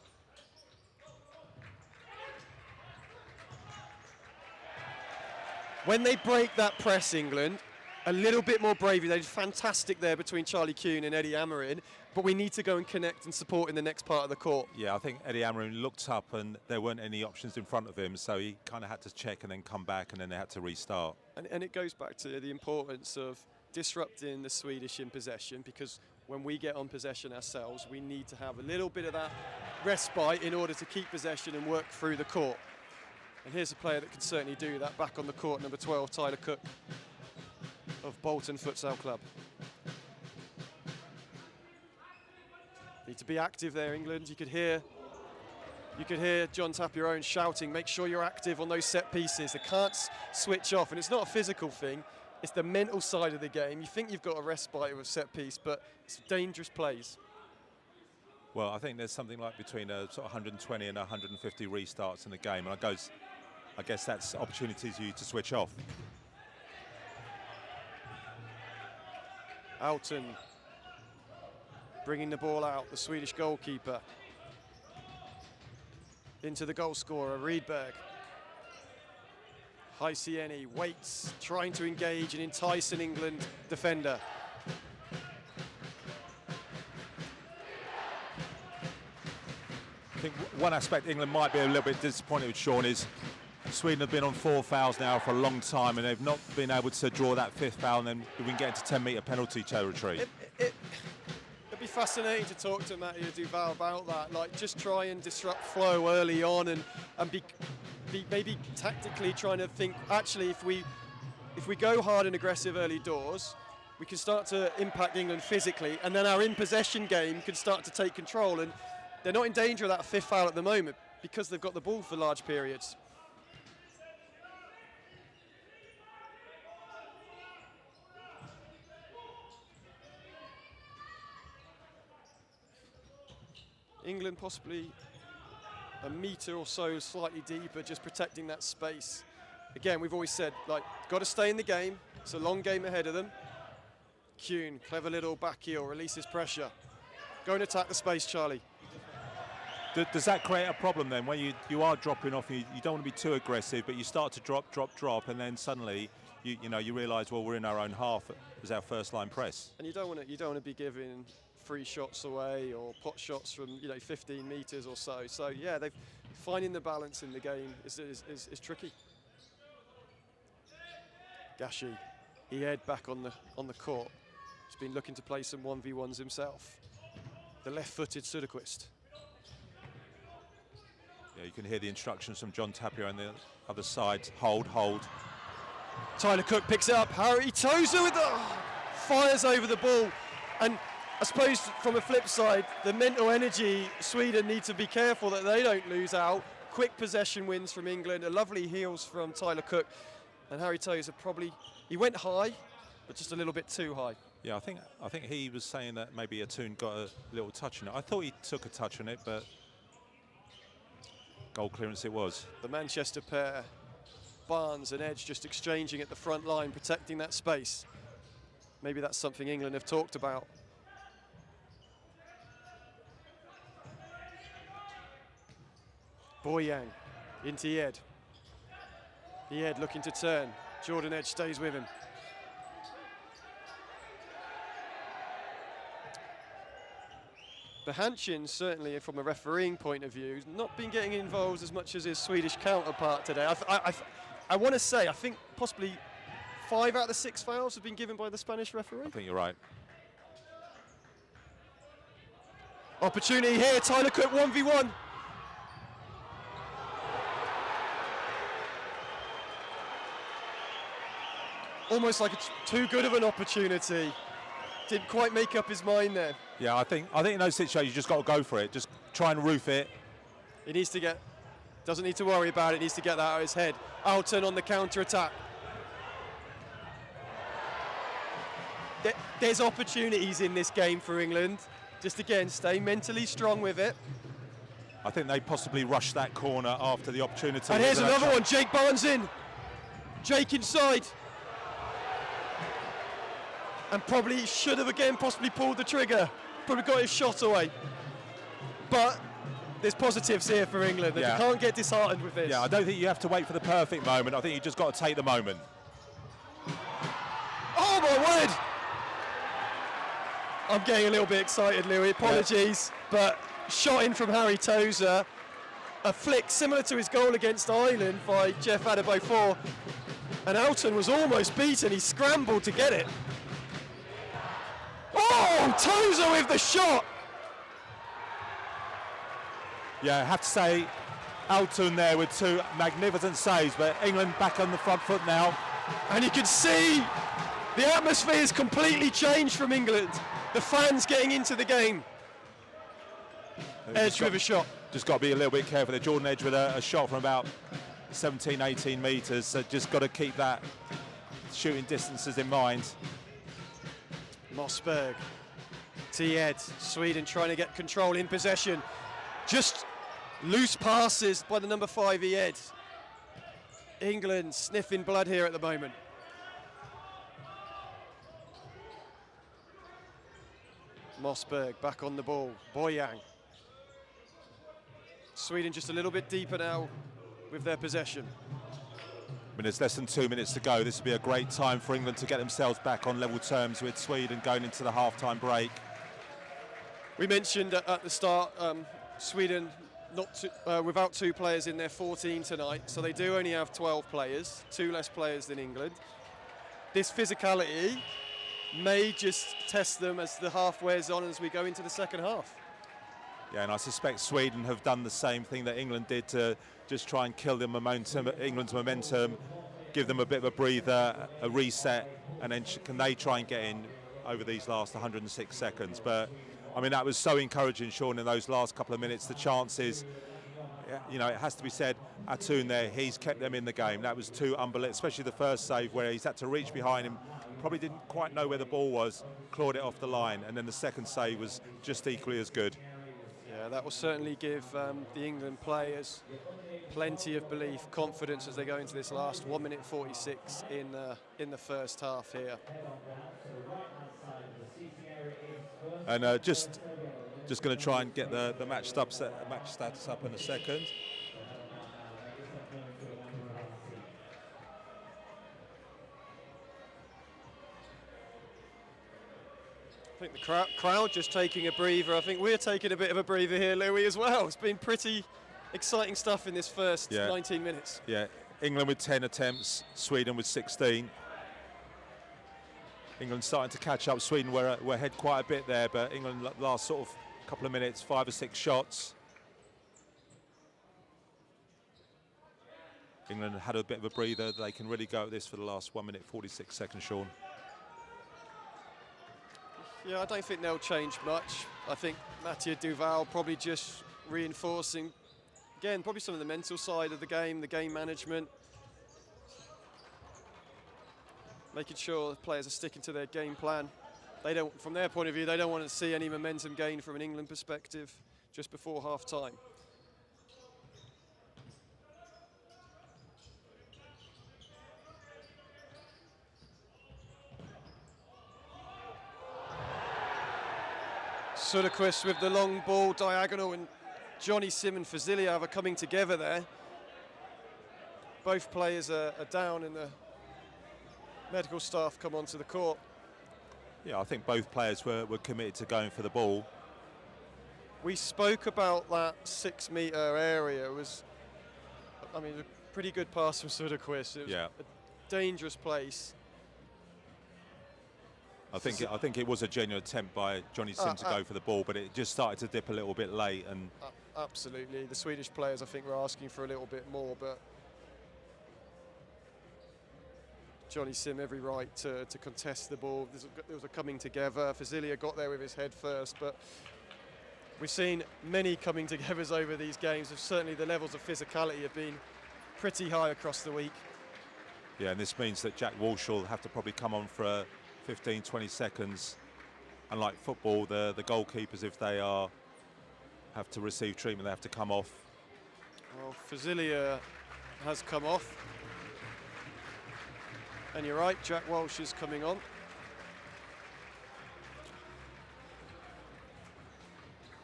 When they break that press, England, a little bit more bravery. They did fantastic there between Charlie Kuhn and Eddie Amarin, but we need to go and connect and support in the next part of the court. Yeah, I think Eddie Amarin looked up and there weren't any options in front of him, so he kind of had to check and then come back, and then they had to restart. And it goes back to the importance of disrupting the Swedish in possession, because when we get on possession ourselves, we need to have a little bit of that respite in order to keep possession and work through the court. And here's a player that can certainly do that, back on the court, number 12, Tyler Cook of Bolton Futsal Club. Need to be active there, England. You could hear John Tapierone shouting, make sure you're active on those set pieces. They can't switch off, and it's not a physical thing, it's the mental side of the game. You think you've got a respite with a set piece, but it's dangerous plays. Well, I think there's something like between sort of 120 and 150 restarts in the game, and I guess that's opportunities for you to switch off. Alton bringing the ball out, the Swedish goalkeeper. Into the goal scorer, Riedberg. Haisieni waits, trying to engage and entice an England defender. I think one aspect England might be a little bit disappointed with, Sean, is Sweden have been on 4 fouls now for a long time, and they've not been able to draw that 5th foul, and then we can get into 10-metre penalty territory. It'd be fascinating to talk to Mattia Duval about that. Like, just try and disrupt flow early on, and be maybe tactically trying to think, actually, if we go hard and aggressive early doors, we can start to impact England physically, and then our in-possession game can start to take control. And they're not in danger of that 5th foul at the moment because they've got the ball for large periods. England possibly a metre or so slightly deeper, just protecting that space. Again, we've always said, like, got to stay in the game. It's a long game ahead of them. Kuhn, clever little back heel, releases pressure. Go and attack the space, Charlie. Does that create a problem then, when you are dropping off, you don't want to be too aggressive, but you start to drop, and then suddenly you realise, well, we're in our own half as our first line press. And you don't want to be giving free shots away or pot shots from 15 metres or so. So yeah, finding the balance in the game is tricky. Gashi, he head back on the court. He's been looking to play some 1v1s himself. The left-footed Söderqvist. Yeah, you can hear the instructions from John Tapio on the other side. Hold. Tyler Cook picks it up. Harry Tozer with fires over the ball. And I suppose from a flip side, the mental energy, Sweden need to be careful that they don't lose out. Quick possession wins from England, a lovely heels from Tyler Cook. And Harry Tozer he went high, but just a little bit too high. Yeah, I think he was saying that maybe Atoon got a little touch on it. I thought he took a touch on it, but goal clearance it was. The Manchester pair, Barnes and Edge, just exchanging at the front line, protecting that space. Maybe that's something England have talked about. Boyang into Yed. Yed looking to turn. Jordan Edge stays with him. Behanchin, certainly from a refereeing point of view, not been getting involved as much as his Swedish counterpart today. I want to say, I think possibly 5 out of the 6 fouls have been given by the Spanish referee. I think you're right. Opportunity here, Tyler Cook 1v1. Almost like it's too good of an opportunity. Didn't quite make up his mind there. Yeah, I think in those situations you just got to go for it. Just try and roof it. He needs to doesn't need to worry about it. Needs to get that out of his head. Alton on the counter attack. There's opportunities in this game for England. Just again, stay mentally strong with it. I think they possibly rushed that corner after the opportunity. And here's another one. Jake Barnes in. Jake inside. And probably should have again possibly pulled the trigger. Probably got his shot away. But there's positives here for England. Yeah. You can't get disheartened with this. Yeah, I don't think you have to wait for the perfect moment. I think you just got to take the moment. Oh my word! I'm getting a little bit excited, Louis. Apologies, but shot in from Harry Tozer. A flick similar to his goal against Ireland by Jeff Adebayor. And Alton was almost beaten. He scrambled to get it. Oh! Oh, Tozer with the shot. Yeah, I have to say, Altun there with two magnificent saves, but England back on the front foot now. And you can see the atmosphere has completely changed from England. The fans getting into the game. Edge with a shot. Just got to be a little bit careful there. Jordan Edge with a shot from about 17, 18 metres. So just got to keep that shooting distances in mind. Mossberg, T-Ed, Sweden trying to get control in possession. Just loose passes by the number 5 Ed. England sniffing blood here at the moment. Mossberg back on the ball, Boyang. Sweden just a little bit deeper now with their possession. I mean, there's less than 2 minutes to go. This would be a great time for England to get themselves back on level terms with Sweden going into the half-time break. We mentioned at the start, Sweden without 2 players in their 14 tonight, so they do only have 12 players, 2 less players than England. This physicality may just test them as the half wears on as we go into the second half. Yeah, and I suspect Sweden have done the same thing that England did to just try and kill the momentum, England's momentum, give them a bit of a breather, a reset, and then can they try and get in over these last 106 seconds. But I mean, that was so encouraging, Sean, in those last couple of minutes. The chances, you know, it has to be said, Atun there, he's kept them in the game. That was too unbelievable, especially the first save where he's had to reach behind him, probably didn't quite know where the ball was, clawed it off the line, and then the second save was just equally as good. Yeah, that will certainly give the England players plenty of belief, confidence as they go into this last 1 minute 46 in the first half here. And just going to try and get the match status up in a second. I think the crowd just taking a breather. I think we're taking a bit of a breather here, Louis, as well. It's been pretty exciting stuff in this first 19 minutes. Yeah, England with 10 attempts, Sweden with 16. England starting to catch up. Sweden were ahead quite a bit there, but England last sort of couple of minutes, 5 or 6 shots. England had a bit of a breather. They can really go at this for the last 1 minute 46 seconds, Sean. Yeah, I don't think they'll change much. I think Mathieu Duval probably just reinforcing, again, probably some of the mental side of the game management. Making sure the players are sticking to their game plan. They don't, from their point of view, they don't want to see any momentum gain from an England perspective just before half time. Söderqvist with the long ball diagonal, and Johnny Sim and Faziliev are coming together there. Both players are down, and the medical staff come onto the court. Yeah, I think both players were committed to going for the ball. We spoke about that 6 metre area. It was, I mean, a pretty good pass from Söderqvist. It was a dangerous place. I think it was a genuine attempt by Johnny Sim to go for the ball, but it just started to dip a little bit late. And absolutely, the Swedish players, I think, were asking for a little bit more, but Johnny Sim every right to contest the ball. There was a coming together. Faziliev got there with his head first, but we've seen many coming togethers over these games. Certainly the levels of physicality have been pretty high across the week. Yeah, and this means that Jack Walsh will have to probably come on for 15, 20 seconds. Unlike football, the goalkeepers, if they have to receive treatment, they have to come off. Well, Faziliev has come off. And you're right, Jack Walsh is coming on.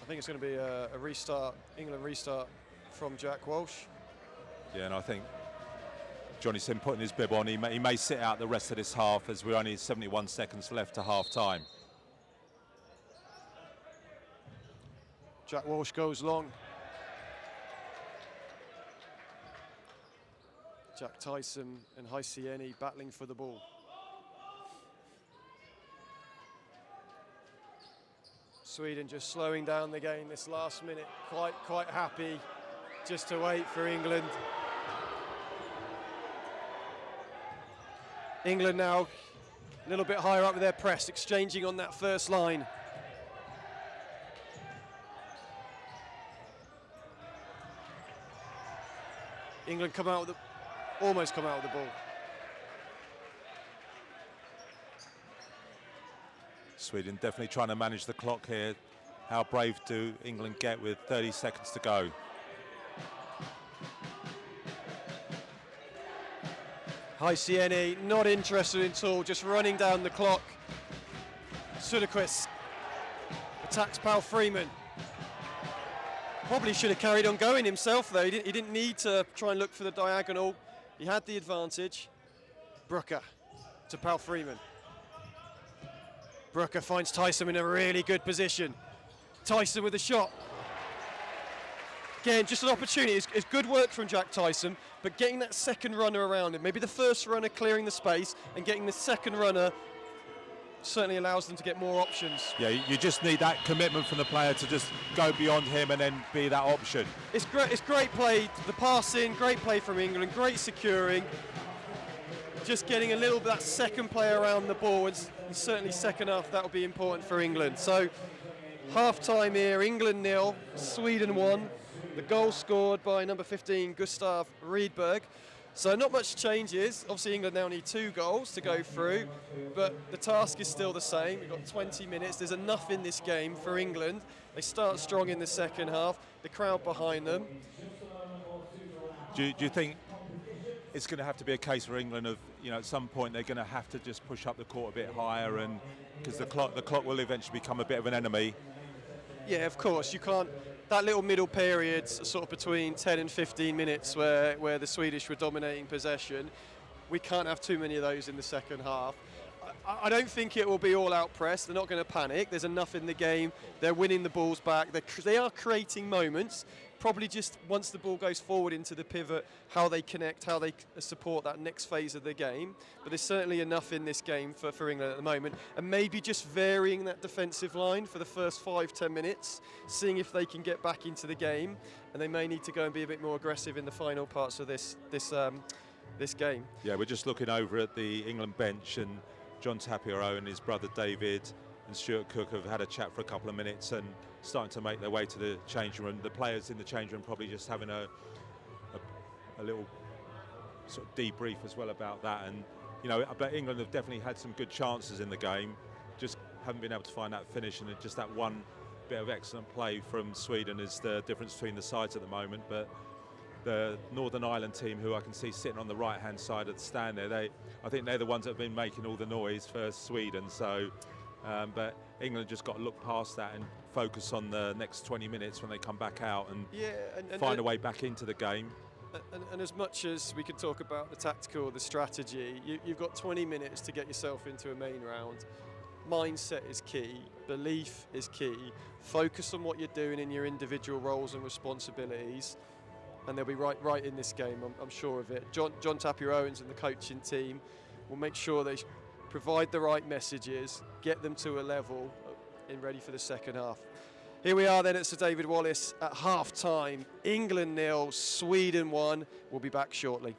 I think it's going to be a restart, England restart from Jack Walsh. Yeah, and I think Johnny Sim putting his bib on, he may sit out the rest of this half as we're only 71 seconds left to half time. Jack Walsh goes long. Jack Tyson and Haisieni battling for the ball. Sweden just slowing down the game this last minute, quite happy just to wait for England. England now a little bit higher up with their press, exchanging on that first line. England almost come out with the ball. Sweden definitely trying to manage the clock here. How brave do England get with 30 seconds to go? Haisieni not interested at all, just running down the clock. Sudequist attacks Pal Freeman. Probably should have carried on going himself though. He didn't need to try and look for the diagonal. He had the advantage. Brooker to Pal Freeman. Brooker finds Tyson in a really good position. Tyson with a shot. Again, just an opportunity. It's good work from Jack Tyson, but getting that second runner around him, maybe the first runner clearing the space and getting the second runner certainly allows them to get more options. Yeah, you just need that commitment from the player to just go beyond him and then be that option. It's great play, the passing, great play from England, great securing. Just getting a little bit that second play around the ball, and certainly second half that will be important for England. So half time here, England 0, Sweden 1. The goal scored by number 15, Gustav Rydberg. So not much changes. Obviously England now need 2 goals to go through, but the task is still the same. We've got 20 minutes. There's enough in this game for England. They start strong in the second half. The crowd behind them. Do you think it's going to have to be a case for England of, at some point they're going to have to just push up the court a bit higher, and because the clock will eventually become a bit of an enemy? Yeah, of course. You can't. That little middle period, sort of between 10 and 15 minutes, where the Swedish were dominating possession, we can't have too many of those in the second half. I don't think it will be all-out press. They're not going to panic. There's enough in the game. They're winning the balls back. They are creating moments. Probably just once the ball goes forward into the pivot, how they connect, how they support that next phase of the game. But there's certainly enough in this game for England at the moment. And maybe just varying that defensive line for the first 5-10 minutes, seeing if they can get back into the game. And they may need to go and be a bit more aggressive in the final parts of this game. Yeah, we're just looking over at the England bench, and John Tapio and his brother David and Stuart Cook have had a chat for a couple of minutes and starting to make their way to the changing room. The players in the changing room probably just having a little sort of debrief as well about that. And but England have definitely had some good chances in the game, just haven't been able to find that finish, and just that one bit of excellent play from Sweden is the difference between the sides at the moment. But the Northern Ireland team, who I can see sitting on the right-hand side of the stand there, I think they're the ones that have been making all the noise for Sweden. So, but England just got to look past that and focus on the next 20 minutes when they come back out and find a way back into the game. And as much as we can talk about the tactical, the strategy, you've got 20 minutes to get yourself into a main round. Mindset is key, belief is key, focus on what you're doing in your individual roles and responsibilities, and they'll be right in this game, I'm sure of it. John Tapio Owens and the coaching team will make sure they provide the right messages, get them to a level and ready for the second half. Here we are then at Sir David Wallace at half time. England 0, Sweden 1. We'll be back shortly.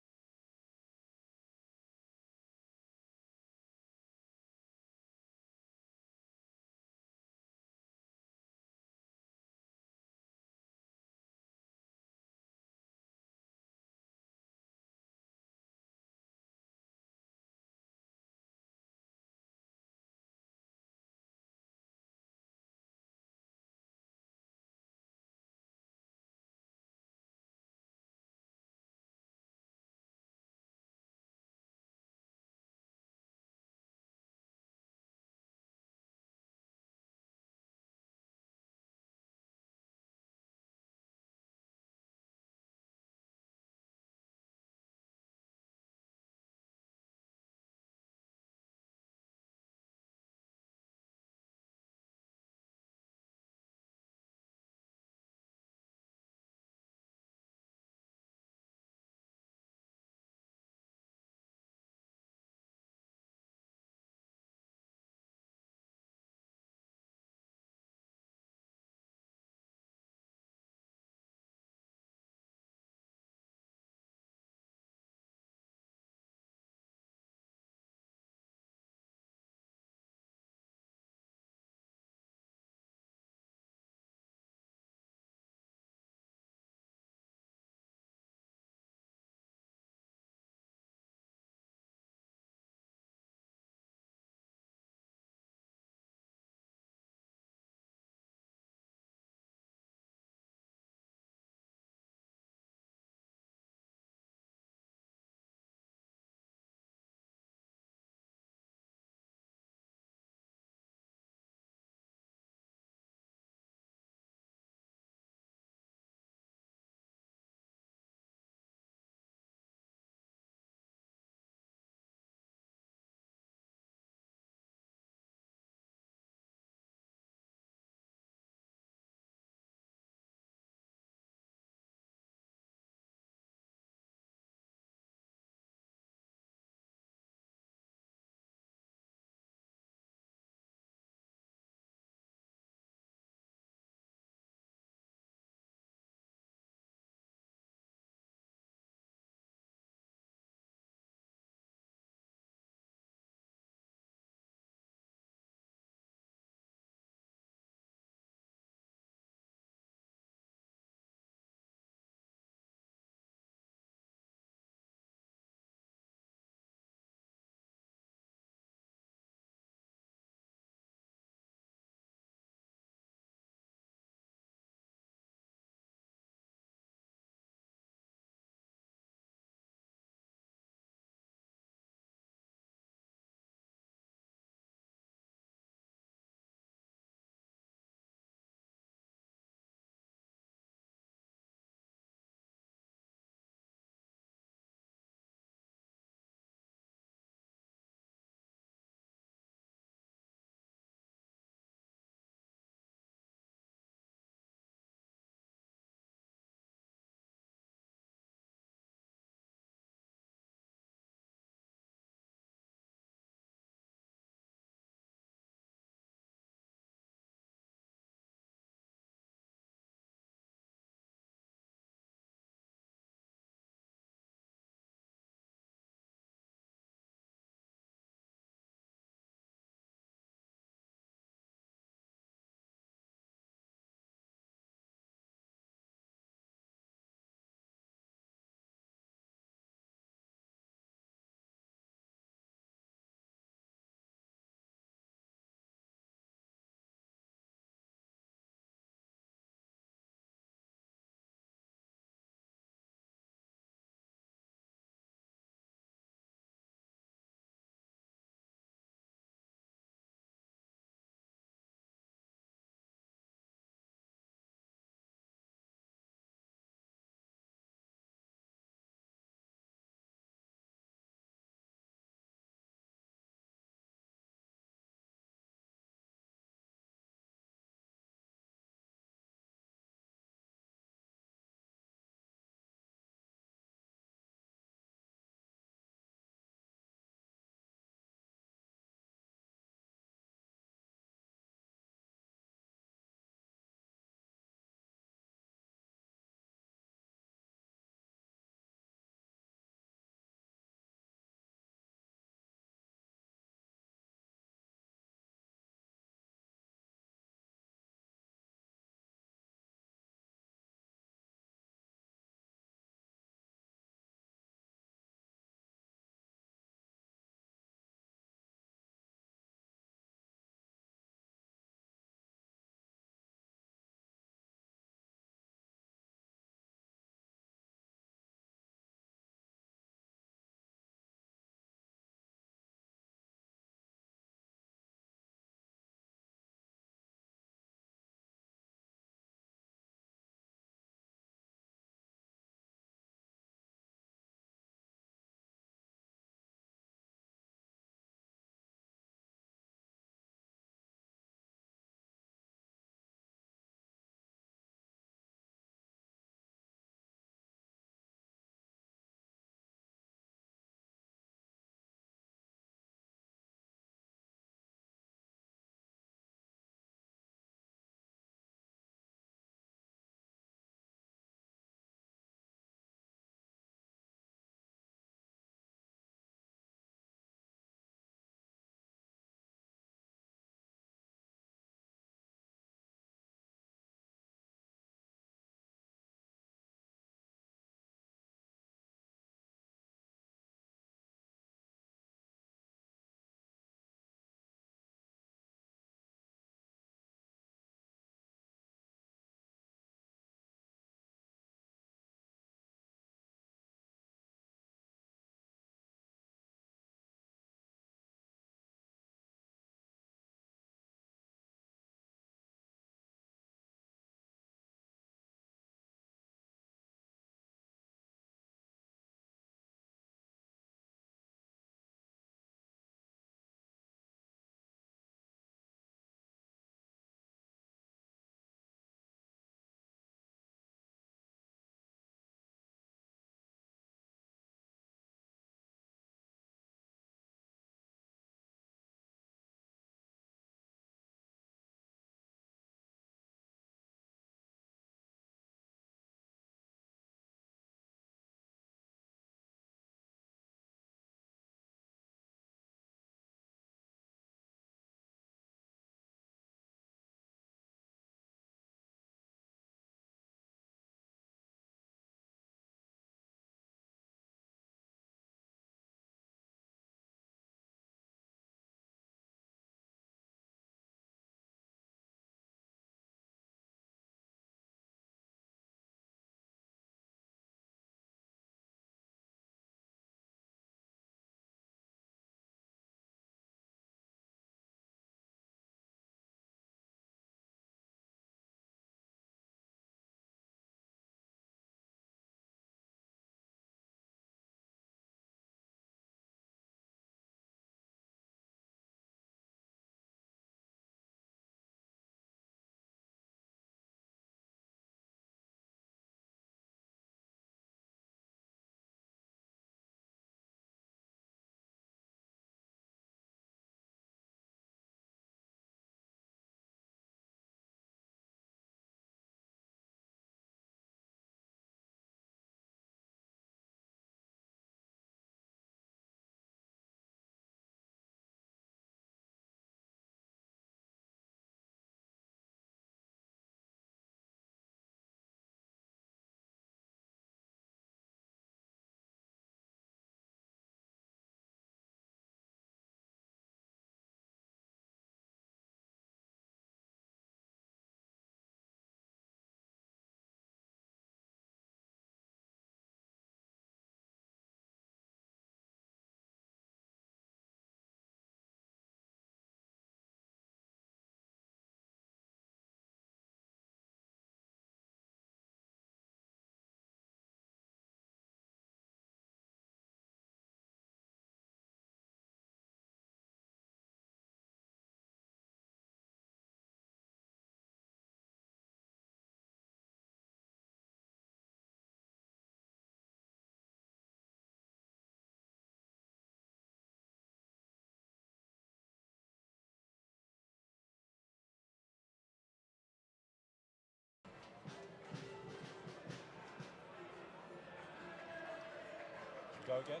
again.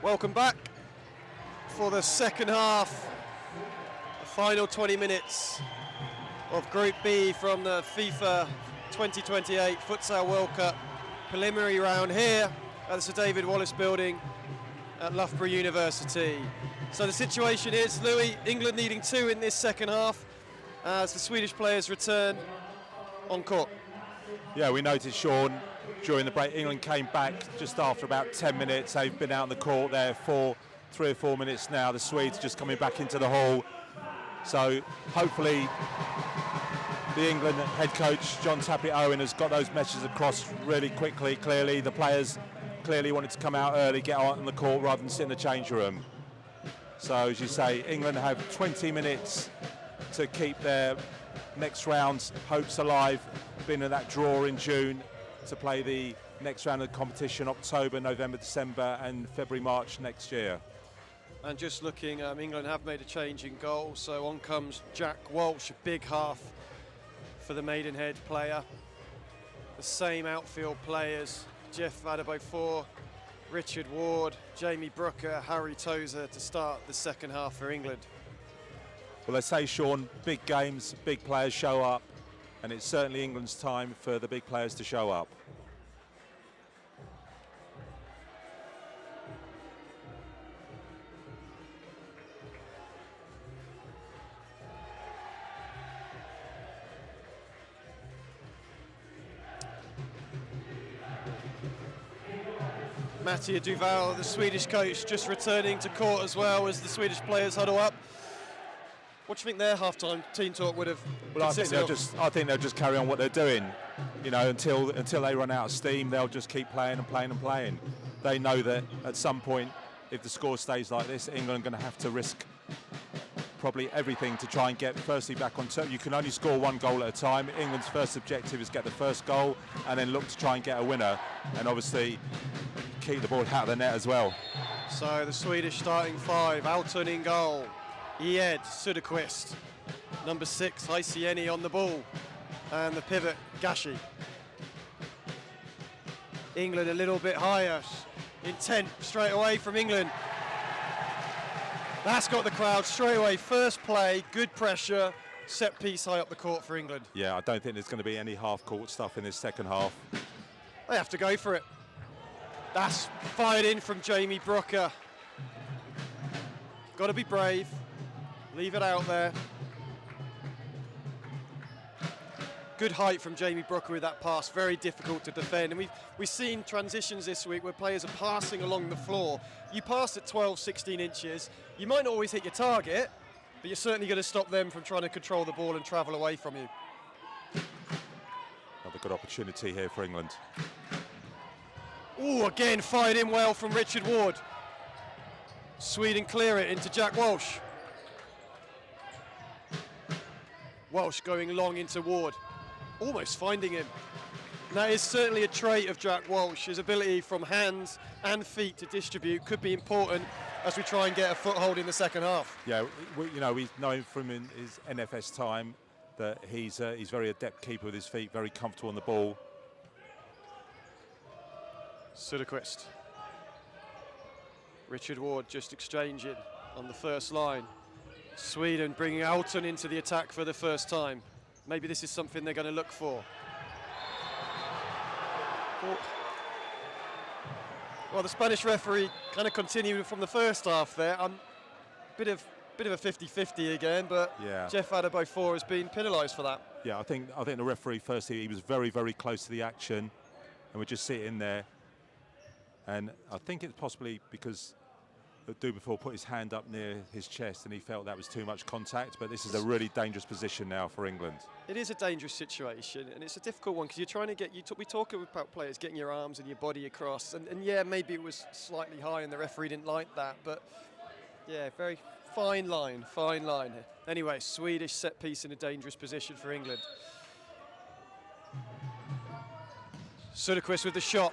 Welcome back for the second half, the final 20 minutes of Group B from the FIFA 2028 Futsal World Cup preliminary round here at the Sir David Wallace building at Loughborough University. So the situation is, Louis, England needing 2 in this second half as the Swedish players return on court. Yeah, we noticed, Sean, during the break, England came back just after about 10 minutes. They've been out on the court there for 3 or 4 minutes now. The Swedes just coming back into the hall. So hopefully the England head coach, John Tappy-Owen, has got those messages across really quickly, clearly. The players clearly wanted to come out early, get out on the court rather than sit in the change room. So as you say, England have 20 minutes to keep their next round's hopes alive, being in that draw in June to play the next round of the competition, October, November, December and February, March next year. And just looking, England have made a change in goal, so on comes Jack Walsh, a big half for the Maidenhead player. The same outfield players, Jeff Adebayor, Richard Ward, Jamie Brooker, Harry Tozer to start the second half for England. Well, they say, Sean, big games, big players show up, and it's certainly England's time for the big players to show up. Mattia Duval, the Swedish coach, just returning to court as well as the Swedish players huddle up. What do you think their half-time team talk would have consisted of? I think they'll just carry on what they're doing. You know, until they run out of steam, they'll just keep playing and playing and playing. They know that at some point, if the score stays like this, England are going to have to risk probably everything to try and get firstly back on top. You can only score 1 goal at a time. England's first objective is get the first goal and then look to try and get a winner, and obviously keep the ball out of the net as well. So the Swedish starting 5, Alton in goal, Ed Söderqvist, number 6, Haisieni on the ball, and the pivot, Gashi. England a little bit higher, intent straight away from England. That's got the crowd straight away. First play, good pressure, set piece high up the court for England. Yeah, I don't think there's going to be any half-court stuff in this second half. They have to go for it. That's fired in from Jamie Brooker. Got to be brave. Leave it out there. Good height from Jamie Brooker with that pass. Very difficult to defend. And we've seen transitions this week where players are passing along the floor. You pass at 12, 16 inches. You might not always hit your target, but you're certainly going to stop them from trying to control the ball and travel away from you. Another good opportunity here for England. Oh, again, fired in well from Richard Ward. Sweden clear it into Jack Walsh. Walsh going long into Ward, almost finding him. And that is certainly a trait of Jack Walsh. His ability from hands and feet to distribute could be important as we try and get a foothold in the second half. Yeah, we know him from his NFS time that he's very adept keeper with his feet, very comfortable on the ball. Söderqvist. Richard Ward just exchanging on the first line. Sweden bringing Alton into the attack for the first time. Maybe this is something they're going to look for. Well, the Spanish referee kind of continued from the first half there. Bit of a 50-50 again, but yeah. Jeff Adebayor has been penalised for that. Yeah, I think the referee firstly, he was very, very close to the action, and we just see it in there. And I think it's possibly because Dubois put his hand up near his chest and he felt that was too much contact, but this is a really dangerous position now for England. It is a dangerous situation, and it's a difficult one because you're trying to get, we talk about players getting your arms and your body across, and yeah, maybe it was slightly high and the referee didn't like that, but yeah, very fine line here. Anyway, Swedish set piece in a dangerous position for England. Söderqvist with the shot.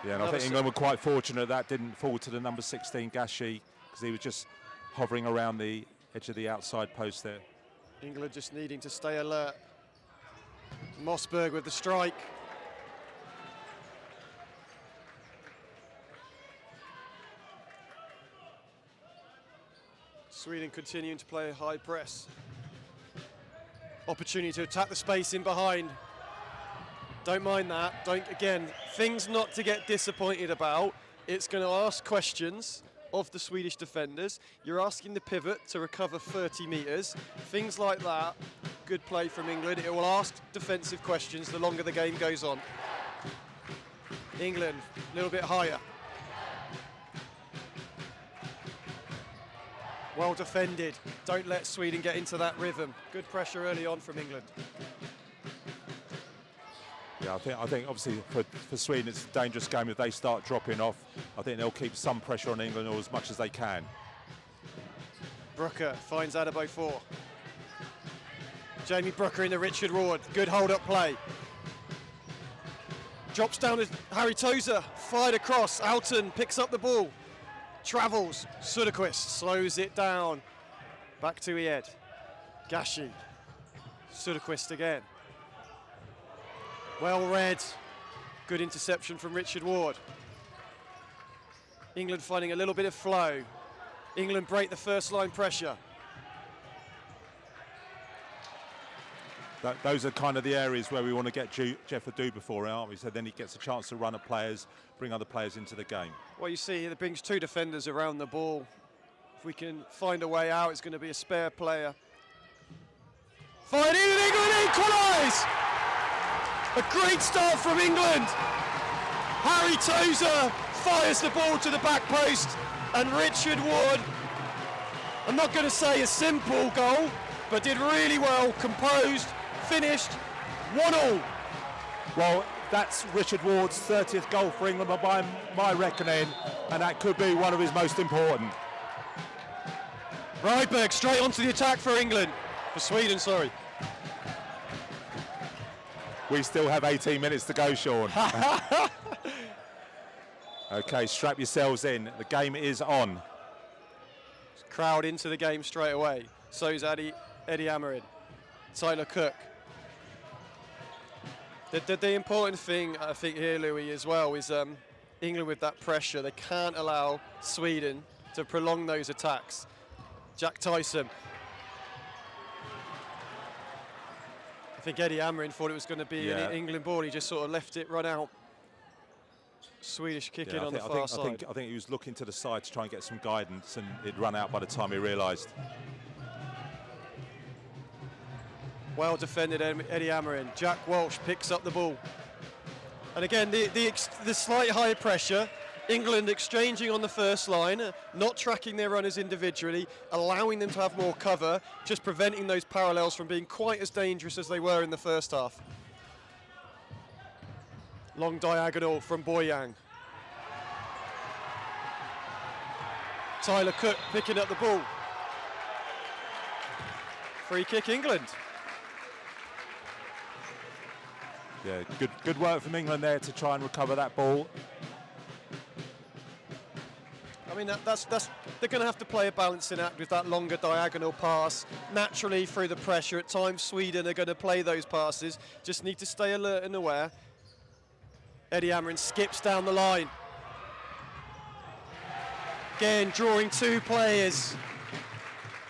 Yeah, and I think England were quite fortunate that didn't fall to the number 16, Gashi, because he was just hovering around the edge of the outside post there. England just needing to stay alert. Mossberg with the strike. Sweden continuing to play a high press. Opportunity to attack the space in behind. Don't mind that. Again, things not to get disappointed about. It's going to ask questions of the Swedish defenders. You're asking the pivot to recover 30 metres. Things like that. Good play from England. It will ask defensive questions the longer the game goes on. England, a little bit higher. Well defended. Don't let Sweden get into that rhythm. Good pressure early on from England. Yeah, I think obviously for Sweden it's a dangerous game. If they start dropping off, I think they'll keep some pressure on England or as much as they can. Brooker finds Adebo 4. Jamie Brooker in the Richard Ward. Good hold-up play. Drops down to Harry Tozer. Fired across. Alton picks up the ball. Travels. Söderqvist slows it down. Back to Ed. Gashi. Söderqvist again. Well read. Good interception from Richard Ward. England finding a little bit of flow. England break the first line pressure. Those are kind of the areas where we want to get Jeff Adu before, aren't we? So then he gets a chance to run at players, bring other players into the game. Well, you see, it brings two defenders around the ball. If we can find a way out, it's going to be a spare player. Fired in and England equalise! A great start from England. Harry Tozer fires the ball to the back post, and Richard Ward, I'm not going to say a simple goal, but did really well, composed, finished 1-1. Well, that's Richard Ward's 30th goal for England by my reckoning, and that could be one of his most important. Rydberg straight onto the attack for England, for Sweden, sorry. We still have 18 minutes to go, Sean. Okay, strap yourselves in. The game is on. Crowd into the game straight away. So's Eddie Amarin. Tyler Cook. The important thing, I think, here, Louis, as well, is England with that pressure. They can't allow Sweden to prolong those attacks. Jack Tyson. I think Eddie Amarin thought it was going to be an England ball. He just sort of left it run out. Swedish kick in on the far side. I think he was looking to the side to try and get some guidance, and it run out by the time he realised. Well defended, Eddie Amarin. Jack Walsh picks up the ball. And again, the slight higher pressure. England exchanging on the first line, not tracking their runners individually, allowing them to have more cover, just preventing those parallels from being quite as dangerous as they were in the first half. Long diagonal from Boyang. Tyler Cook picking up the ball. Free kick England. Yeah, good work from England there to try and recover that ball. I mean, they're going to have to play a balancing act with that longer diagonal pass. Naturally, through the pressure, at times Sweden are going to play those passes. Just need to stay alert and aware. Eddie Amarin skips down the line. Again, drawing two players.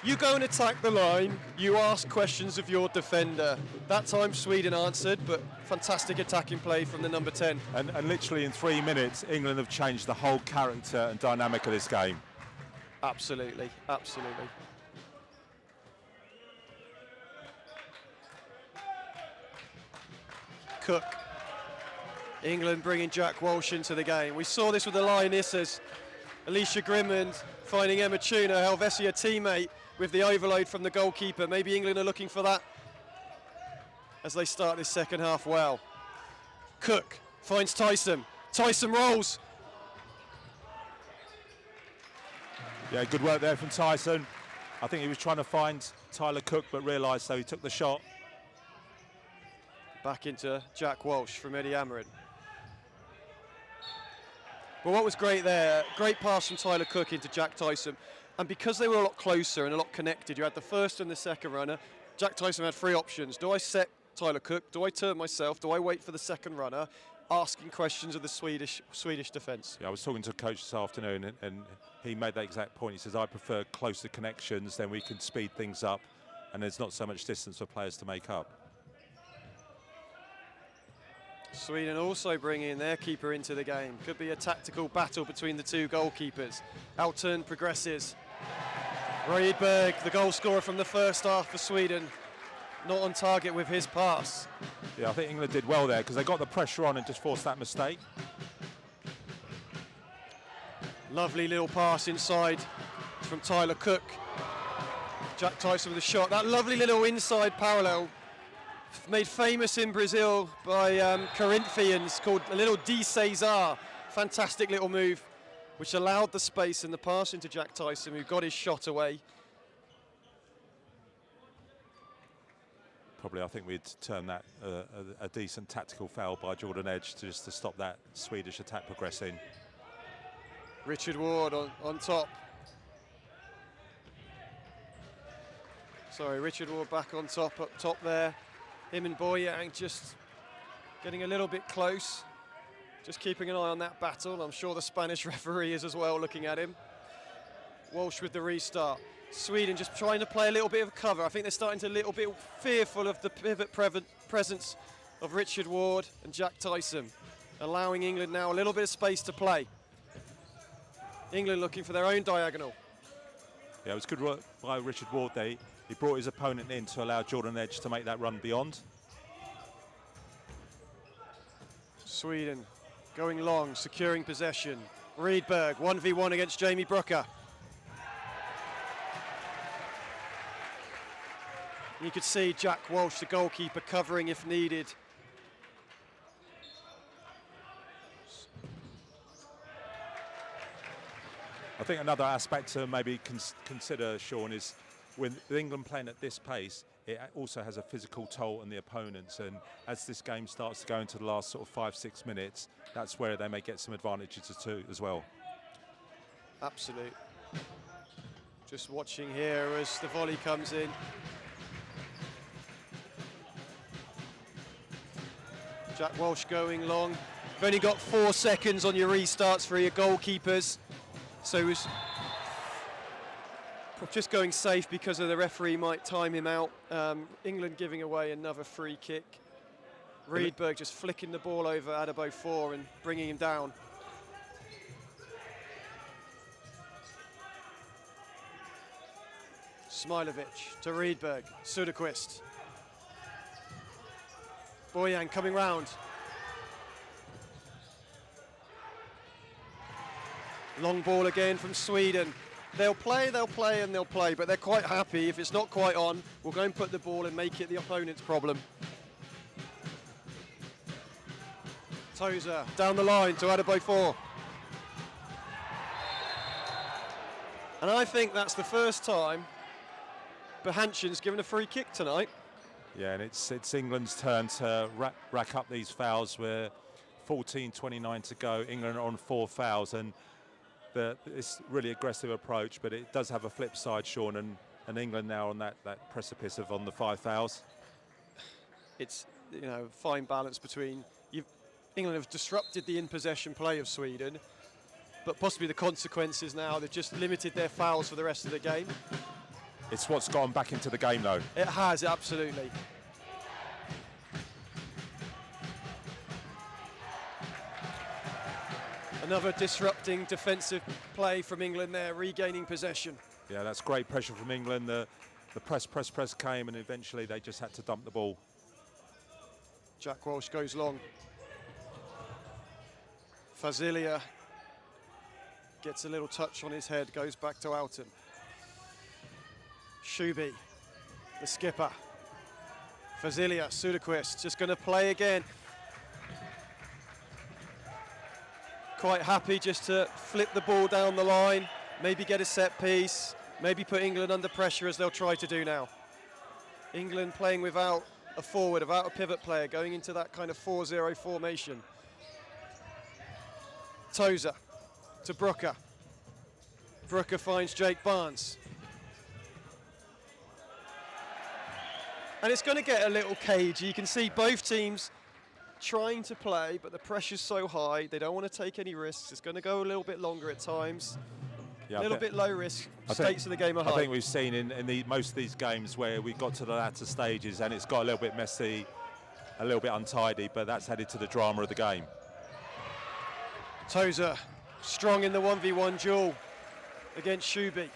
You go and attack the line, you ask questions of your defender. That time Sweden answered, but fantastic attacking play from the number 10. And literally in 3 minutes, England have changed the whole character and dynamic of this game. Absolutely, absolutely. Cook. England bringing Jack Walsh into the game. We saw this with the Lionesses. Alicia Grimond finding Emma Tuna, Helvetia teammate, with the overload from the goalkeeper. Maybe England are looking for that as they start this second half well. Cook finds Tyson. Tyson rolls. Yeah, good work there from Tyson. I think he was trying to find Tyler Cook, but realised, so he took the shot. Back into Jack Walsh from Eddie Amarin. Well, what was great there, great pass from Tyler Cook into Jack Tyson. And because they were a lot closer and a lot connected, you had the first and the second runner. Jack Tyson had 3 options. Do I set Tyler Cook? Do I turn myself? Do I wait for the second runner? Asking questions of the Swedish defence. Yeah, I was talking to a coach this afternoon, and he made that exact point. He says, I prefer closer connections, then we can speed things up, and there's not so much distance for players to make up. Sweden also bringing their keeper into the game. Could be a tactical battle between the 2 goalkeepers. Outturn progresses. Rydberg, the goal scorer from the first half for Sweden, not on target with his pass. Yeah, I think England did well there because they got the pressure on and just forced that mistake. Lovely little pass inside from Tyler Cook. Jack Tyson with a shot. That lovely little inside parallel, made famous in Brazil by Corinthians, called a little de Cesar. Fantastic little move, which allowed the space and the pass into Jack Tyson, who got his shot away. Probably, I think we'd term that a decent tactical foul by Jordan Edge to stop that Swedish attack progressing. Richard Ward on top. Sorry, Richard Ward back on top, up top there. Him and Boyang just getting a little bit close. Just keeping an eye on that battle. I'm sure the Spanish referee is as well, looking at him. Walsh with the restart. Sweden just trying to play a little bit of cover. I think they're starting to a little bit fearful of the pivot presence of Richard Ward and Jack Tyson, allowing England now a little bit of space to play. England looking for their own diagonal. Yeah, it was good work by Richard Ward there. He brought his opponent in to allow Jordan Edge to make that run beyond. Sweden going long, securing possession. Rydberg 1v1 against Jamie Brooker. You could see Jack Walsh, the goalkeeper, covering if needed. I think another aspect to maybe consider, Sean, is with England playing at this pace, it also has a physical toll on the opponents. And as this game starts to go into the last sort of 5-6 minutes, that's where they may get some advantages too as well. Absolute. Just watching here as the volley comes in. Jack Walsh going long. You've only got 4 seconds on your restarts for your goalkeepers. So he was just going safe because of the referee might time him out. England giving away another free kick. Rydberg just flicking the ball over Adebofor and bringing him down. Smilovic to Rydberg, Söderqvist. Boyang coming round. Long ball again from Sweden. They'll play, and they'll play, but they're quite happy. If it's not quite on, we'll go and put the ball and make it the opponent's problem. Tozer down the line to Adebofor. And I think that's the first time Behanchen's given a free kick tonight. Yeah, and it's England's turn to rack up these fouls. We're 14:29 to go. England are on 4 fouls, and it's really aggressive approach, but it does have a flip side, Sean, and England now on that precipice of on the 5 fouls. It's, you know, fine balance between England have disrupted the in-possession play of Sweden, but possibly the consequences now, they've just limited their fouls for the rest of the game. It's what's gone back into the game, though. It has, absolutely. Another disrupting defensive play from England there, regaining possession. Yeah, that's great pressure from England. The press came, and eventually they just had to dump the ball. Jack Walsh goes long. Fazilia gets a little touch on his head, goes back to Oughton. Shuby, the skipper. Fazilia, Söderqvist, just going to play again. Quite happy just to flip the ball down the line, maybe get a set piece, maybe put England under pressure as they'll try to do now. England playing without a forward, without a pivot player, going into that kind of 4-0 formation. Tozer to Brooker. Brooker finds Jake Barnes. And it's going to get a little cagey. You can see both teams trying to play, but the pressure's so high, they don't want to take any risks. It's going to go a little bit longer at times. Yeah, a little bit low risk. Stakes of the game are high. I think we've seen in most of these games where we got to the latter stages and it's got a little bit messy, a little bit untidy, but that's added to the drama of the game. Tozer strong in the 1v1 duel against Shuby.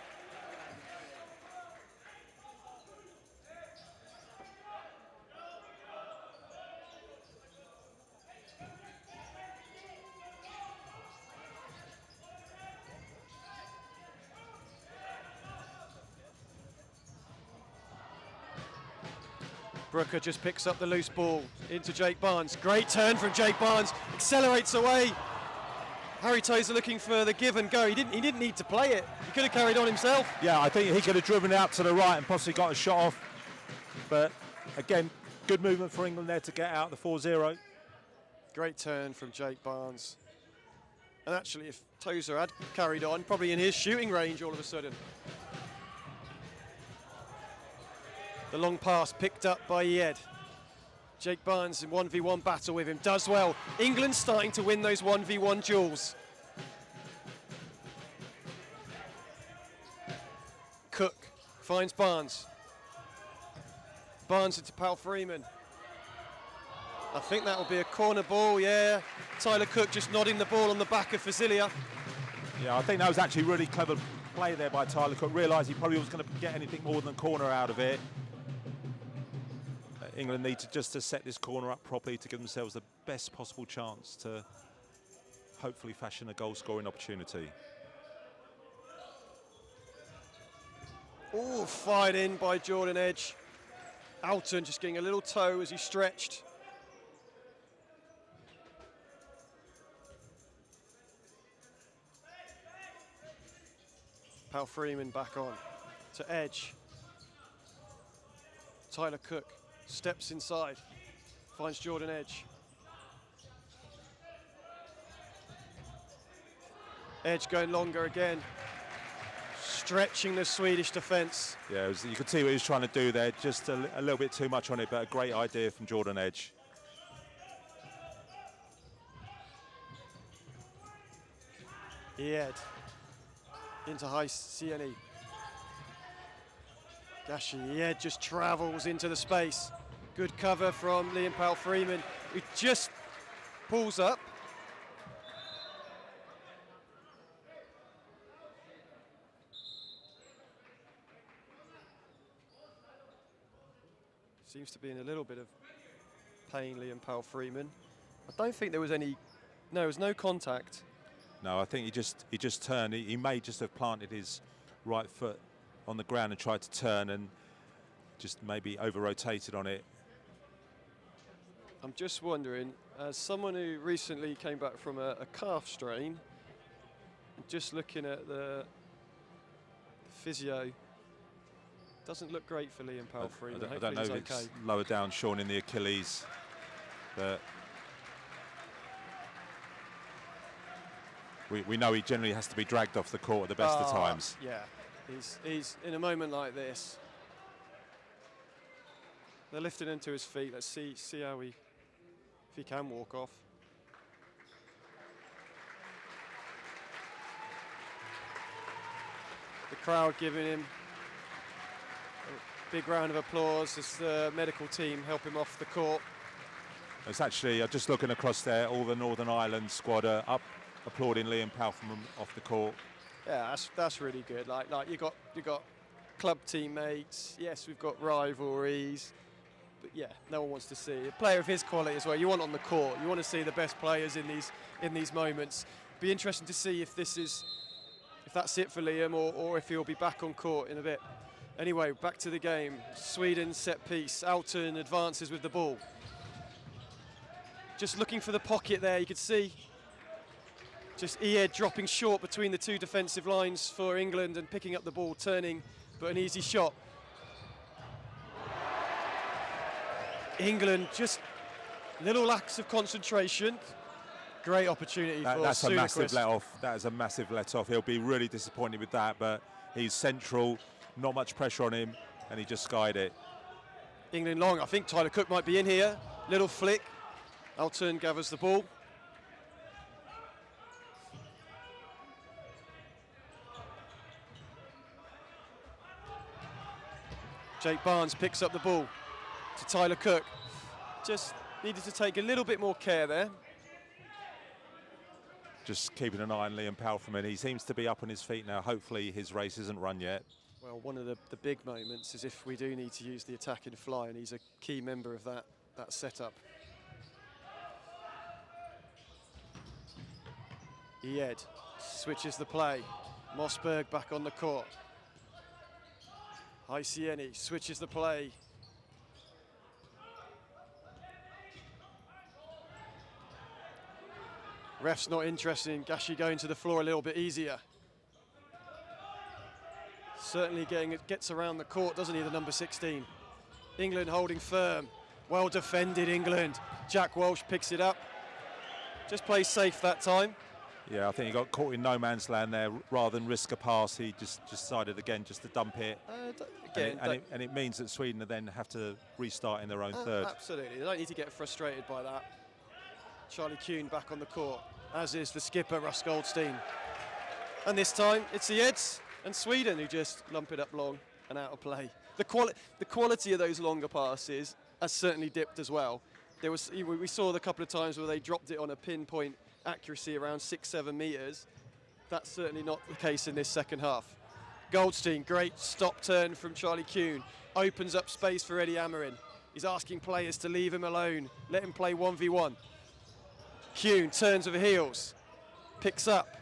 Brooker just picks up the loose ball into Jake Barnes. Great turn from Jake Barnes, accelerates away. Harry Tozer looking for the give and go. He didn't need to play it. He could have carried on himself. Yeah, I think he could have driven out to the right and possibly got a shot off. But again, good movement for England there to get out the 4-0. Great turn from Jake Barnes. And actually, if Tozer had carried on, probably in his shooting range all of a sudden. The long pass picked up by Ied. Jake Barnes in 1v1 battle with him, does well. England starting to win those 1v1 duels. Cook finds Barnes. Barnes into Pal Freeman. I think that will be a corner ball, yeah. Tyler Cook just nodding the ball on the back of Fazilia. Yeah, I think that was actually really clever play there by Tyler Cook. Realised he probably was going to get anything more than a corner out of it. England need to set this corner up properly to give themselves the best possible chance to hopefully fashion a goal-scoring opportunity. Oh, fired in by Jordan Edge. Alton just getting a little toe as he stretched. Pal Freeman back on to Edge. Tyler Cook steps inside, finds Jordan Edge. Edge going longer again, stretching the Swedish defence. Yeah, you could see what he was trying to do there, just a little bit too much on it, but a great idea from Jordan Edge. Ied into high CNE. Gashi, Ied just travels into the space. Good cover from Liam Pal Freeman, who just pulls up. Seems to be in a little bit of pain, Liam Pal Freeman. I don't think there was any, no, there was no contact. No, I think he just turned. He may just have planted his right foot on the ground and tried to turn and just maybe over-rotated on it. I'm just wondering, as someone who recently came back from a calf strain, just looking at the physio, doesn't look great for Liam Pal Freeman. I don't know if it's lower down, Sean, in the Achilles, but we know he generally has to be dragged off the court at the best of times. Yeah, he's in a moment like this. They're lifting him to his feet. Let's see how if he can walk off. The crowd giving him a big round of applause as the medical team help him off the court. It's actually, just looking across there, all the Northern Ireland squad are up applauding Liam Palfman off the court. Yeah, that's really good. Like you got club teammates. Yes, we've got rivalries, but yeah, no one wants to see a player of his quality as well. You want on the court. You want to see the best players in these moments. Be interesting to see if that's it for Liam, or if he'll be back on court in a bit. Anyway, back to the game. Sweden set piece. Alton advances with the ball. Just looking for the pocket there. You could see just Ied dropping short between the two defensive lines for England and picking up the ball, turning, but an easy shot. England just little lacks of concentration. Great opportunity for That's a massive Sudakvist. let-off. That is a massive let-off. He'll be really disappointed with that, but he's central, not much pressure on him, and he just skied it. England long. I think Tyler Cook might be in here. Little flick. Alton gathers the ball. Jake Barnes picks up the ball to Tyler Cook. Just needed to take a little bit more care there. Just keeping an eye on Liam Palfreman. He seems to be up on his feet now. Hopefully his race isn't run yet. Well, one of the big moments is if we do need to use the attacking fly, and he's a key member of that setup. Ied switches the play. Mossberg back on the court. Haisieni switches the play. Ref's not interested in Gashi going to the floor a little bit easier. Certainly gets around the court, doesn't he, the number 16. England holding firm. Well defended, England. Jack Walsh picks it up. Just plays safe that time. Yeah, I think he got caught in no man's land there. Rather than risk a pass, he just decided again just to dump it. And it means that Sweden then have to restart in their own third. Absolutely, they don't need to get frustrated by that. Charlie Kuhn back on the court, as is the skipper, Russ Goldstein. And this time, it's the Eds and Sweden who just lump it up long and out of play. The quality of those longer passes has certainly dipped as well. We saw the couple of times where they dropped it on a pinpoint accuracy around 6-7 meters. That's certainly not the case in this second half. Goldstein, great stop turn from Charlie Kuhn. Opens up space for Eddie Amarin. He's asking players to leave him alone. Let him play 1v1. Kuhn turns with the heels. Picks up.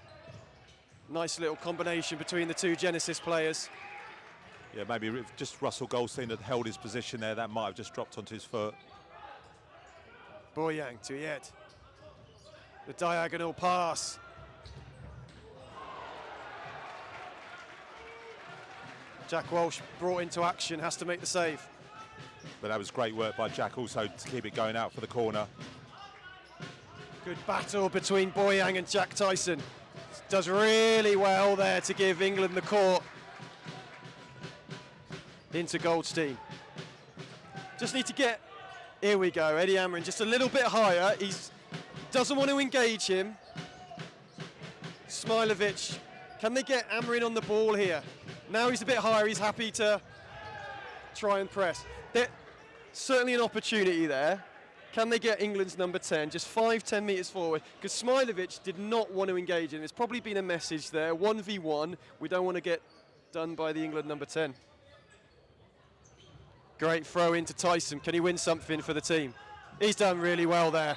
Nice little combination between the two Genesis players. Yeah, maybe if just Russell Goldstein had held his position there, that might have just dropped onto his foot. Boyang to Ied. The diagonal pass. Jack Walsh brought into action, has to make the save. But that was great work by Jack also to keep it going out for the corner. Good battle between Boyang and Jack Tyson. Does really well there to give England the court. Into Goldstein. Just need to get, here we go, Eddie Amarin just a little bit higher. He doesn't want to engage him. Smilovic, can they get Amarin on the ball here? Now he's a bit higher, he's happy to try and press. There's certainly an opportunity there. Can they get England's number 10 just 5-10 metres forward? Because Smilovic did not want to engage him. There's probably been a message there, 1v1. We don't want to get done by the England number 10. Great throw into Tyson. Can he win something for the team? He's done really well there.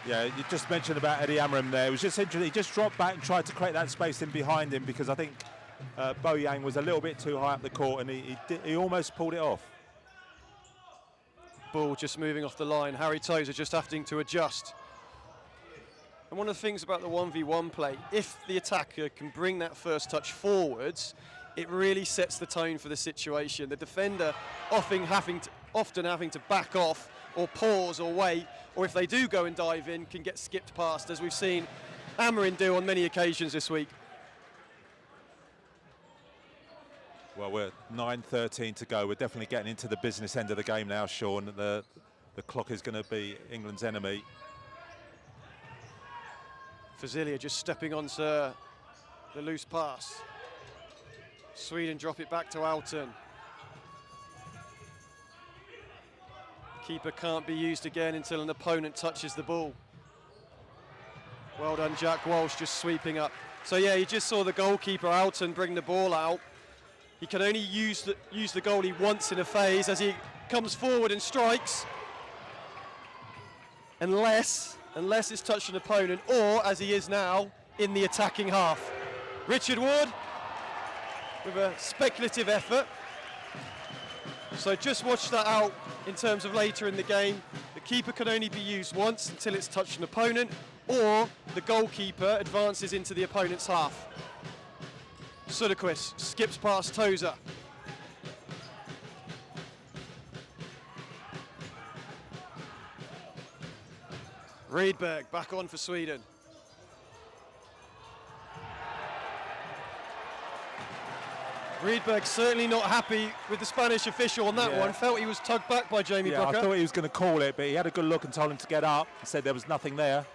Yeah, you just mentioned about Eddie Amarim there. It was just interesting. He just dropped back and tried to create that space in behind him because I think Boyang was a little bit too high up the court and he almost pulled it off. Ball just moving off the line. Harry Tozer just having to adjust. And one of the things about the 1v1 play, if the attacker can bring that first touch forwards, it really sets the tone for the situation. The defender often having to back off or pause or wait, or if they do go and dive in, can get skipped past, as we've seen Amarin do on many occasions this week. Well, we're 9:13 to go. We're definitely getting into the business end of the game now, Sean. The clock is going to be England's enemy. Fazilia just stepping onto the loose pass. Sweden drop it back to Alton. Keeper can't be used again until an opponent touches the ball. Well done, Jack Walsh, just sweeping up. So yeah, you just saw the goalkeeper Alton bring the ball out. He can only use the goalie once in a phase as he comes forward and strikes. Unless it's touched an opponent, or as he is now, in the attacking half. Richard Ward with a speculative effort. So just watch that out in terms of later in the game. The keeper can only be used once until it's touched an opponent, or the goalkeeper advances into the opponent's half. Sudakvist skips past Tozer. Rydberg back on for Sweden. Rydberg certainly not happy with the Spanish official on that one. Felt he was tugged back by Jamie Brooker. I thought he was going to call it, but he had a good look and told him to get up. He said there was nothing there.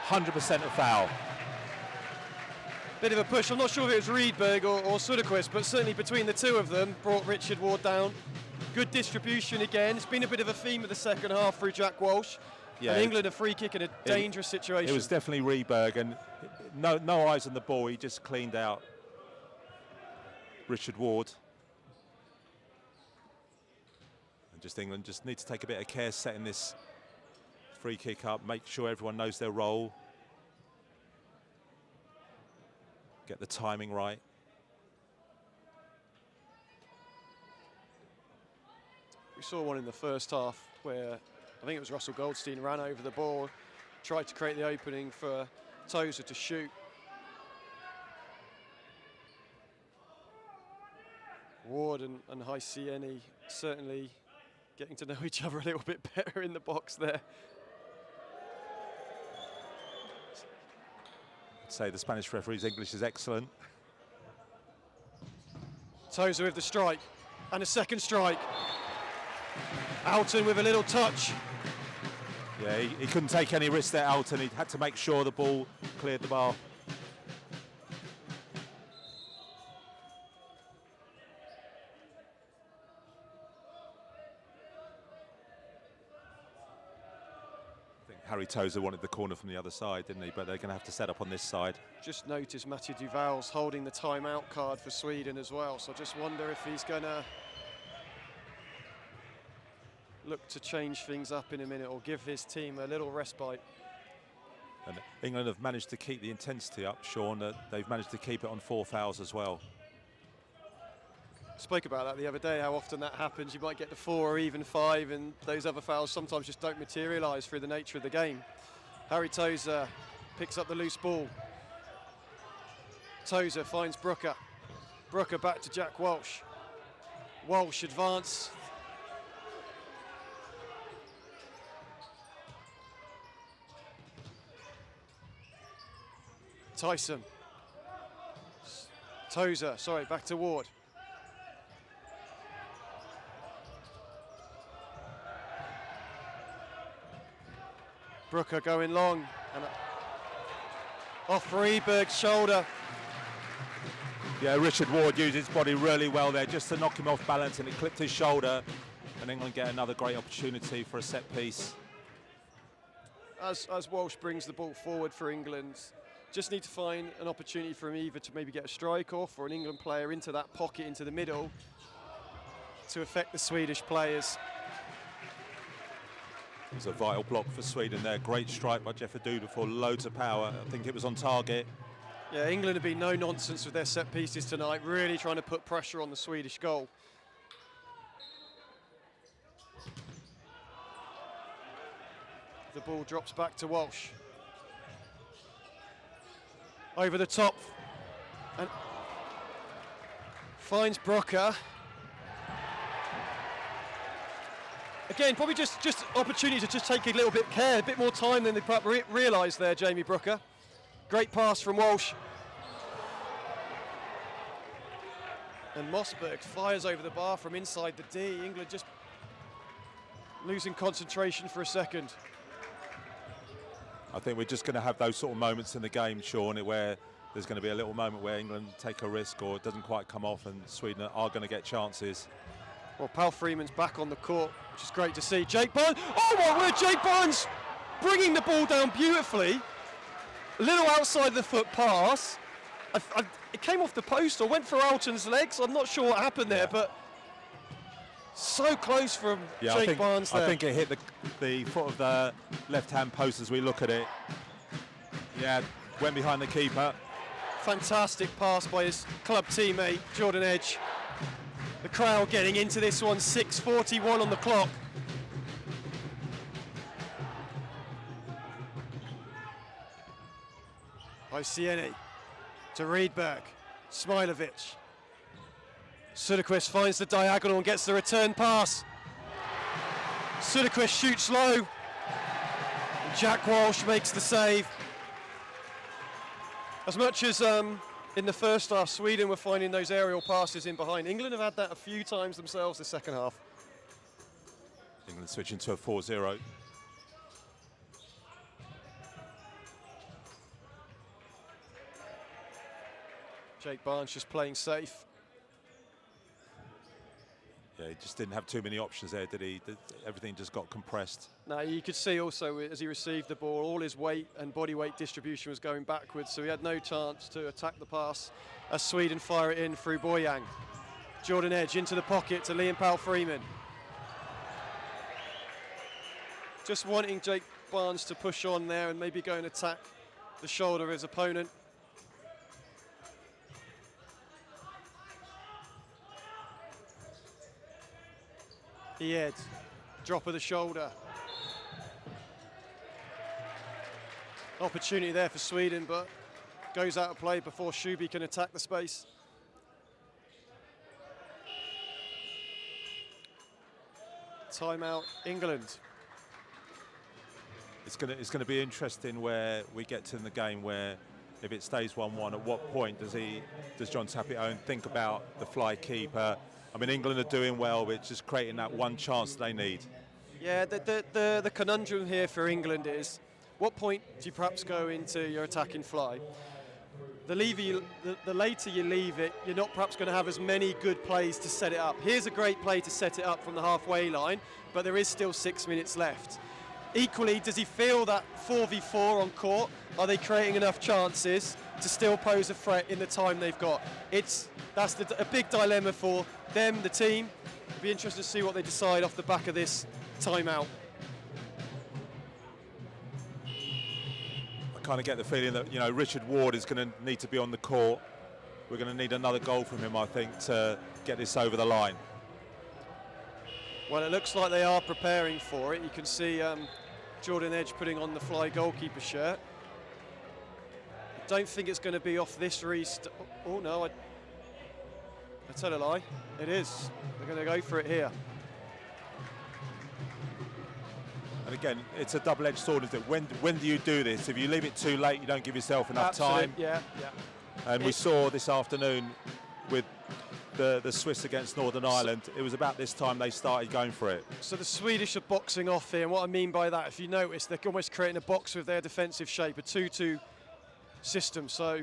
100% a foul. Bit of a push. I'm not sure if it was Rydberg or Söderqvist, but certainly between the two of them, brought Richard Ward down. Good distribution again. It's been a bit of a theme of the second half through Jack Walsh. Yeah, and England a free kick in a dangerous situation. It was definitely Rydberg, and no eyes on the ball. He just cleaned out Richard Ward. And just England just need to take a bit of care setting this free kick up, make sure everyone knows their role. Get the timing right. We saw one in the first half where I think it was Russell Goldstein ran over the ball, tried to create the opening for Tozer to shoot. Ward and Haisieni certainly getting to know each other a little bit better in the box there. I'd say the Spanish referee's English is excellent. Tozer with the strike and a second strike. Alton with a little touch. Yeah, he couldn't take any risks there, Alton. He had to make sure the ball cleared the bar. I think Harry Tozer wanted the corner from the other side, didn't he? But they're going to have to set up on this side. Just noticed Mathieu Duval's holding the timeout card for Sweden as well, so I just wonder if he's going to look to change things up in a minute or give his team a little respite. And England have managed to keep the intensity up, Sean. They've managed to keep it on 4 fouls as well. Spoke about that the other day, how often that happens. You might get to 4 or even 5, and those other fouls sometimes just don't materialise through the nature of the game. Harry Tozer picks up the loose ball. Tozer finds Brooker. Brooker back to Jack Walsh. Walsh advance. Tyson. Tozer, sorry, back to Ward. Brooker going long and off Rydberg's shoulder. Yeah, Richard Ward used his body really well there just to knock him off balance, and it clipped his shoulder, and England get another great opportunity for a set piece. As Walsh brings the ball forward for England, just need to find an opportunity for him either to maybe get a strike off or an England player into that pocket, into the middle, to affect the Swedish players. It was a vital block for Sweden there. Great strike by Jeff Aduda for loads of power. I think it was on target. Yeah, England have been no nonsense with their set pieces tonight, really trying to put pressure on the Swedish goal. The ball drops back to Walsh. Over the top and finds Brooker. Again, probably just opportunity to just take a little bit care, a bit more time than they probably realised there, Jamie Brooker. Great pass from Walsh. And Mossberg fires over the bar from inside the D. England just losing concentration for a second. I think we're just going to have those sort of moments in the game, Sean, where there's going to be a little moment where England take a risk or it doesn't quite come off, and Sweden are going to get chances. Well, Pal Freeman's back on the court, which is great to see. Jake Barnes, oh my word, Jake Barnes bringing the ball down beautifully. A little outside the foot pass. It came off the post or went for Alton's legs. I'm not sure what happened there, but so close from Jake Barnes there. I think it hit the foot of the left-hand post as we look at it. Yeah, went behind the keeper. Fantastic pass by his club teammate, Jordan Edge. The crowd getting into this one, 6:41 on the clock. Haisieni to Rydberg, Smailovic. Söderqvist finds the diagonal and gets the return pass. Sudequist shoots low. And Jack Walsh makes the save. As much as in the first half, Sweden were finding those aerial passes in behind, England have had that a few times themselves the second half. England switching to a 4-0. Jake Barnes just playing safe. Yeah, he just didn't have too many options there, did he? Everything just got compressed. Now you could see also as he received the ball, all his weight and body weight distribution was going backwards, so he had no chance to attack the pass as Sweden fire it in through Boyang. Jordan Edge into the pocket to Liam Powell-Freeman. Just wanting Jake Barnes to push on there and maybe go and attack the shoulder of his opponent. Ed, drop of the shoulder. Opportunity there for Sweden, but goes out of play before Shuby can attack the space. Timeout, England. It's going to be interesting where we get to in the game where if it stays 1-1, at what point does John Tapio think about the fly keeper? I mean, England are doing well, but it's just creating that one chance they need. Yeah, the conundrum here for England is, what point do you perhaps go into your attacking fly? The later you leave it, you're not perhaps going to have as many good plays to set it up. Here's a great play to set it up from the halfway line, but there is still 6 minutes left. Equally, does he feel that 4v4 on court? Are they creating enough chances to still pose a threat in the time they've got? That's a big dilemma for them, the team. It'll be interesting to see what they decide off the back of this timeout. I kind of get the feeling that, you know, Richard Ward is going to need to be on the court. We're going to need another goal from him, I think, to get this over the line. Well, it looks like they are preparing for it. You can see Jordan Edge putting on the fly goalkeeper shirt. I don't think it's going to be off this restart. Oh no, I tell a lie. It is. They're going to go for it here. And again, it's a double-edged sword, isn't it? When do you do this? If you leave it too late, you don't give yourself enough time. Yeah. And we saw this afternoon with the Swiss against Northern Ireland, it was about this time they started going for it. So the Swedish are boxing off here, and what I mean by that, if you notice, they're almost creating a box with their defensive shape, a 2-2 system, so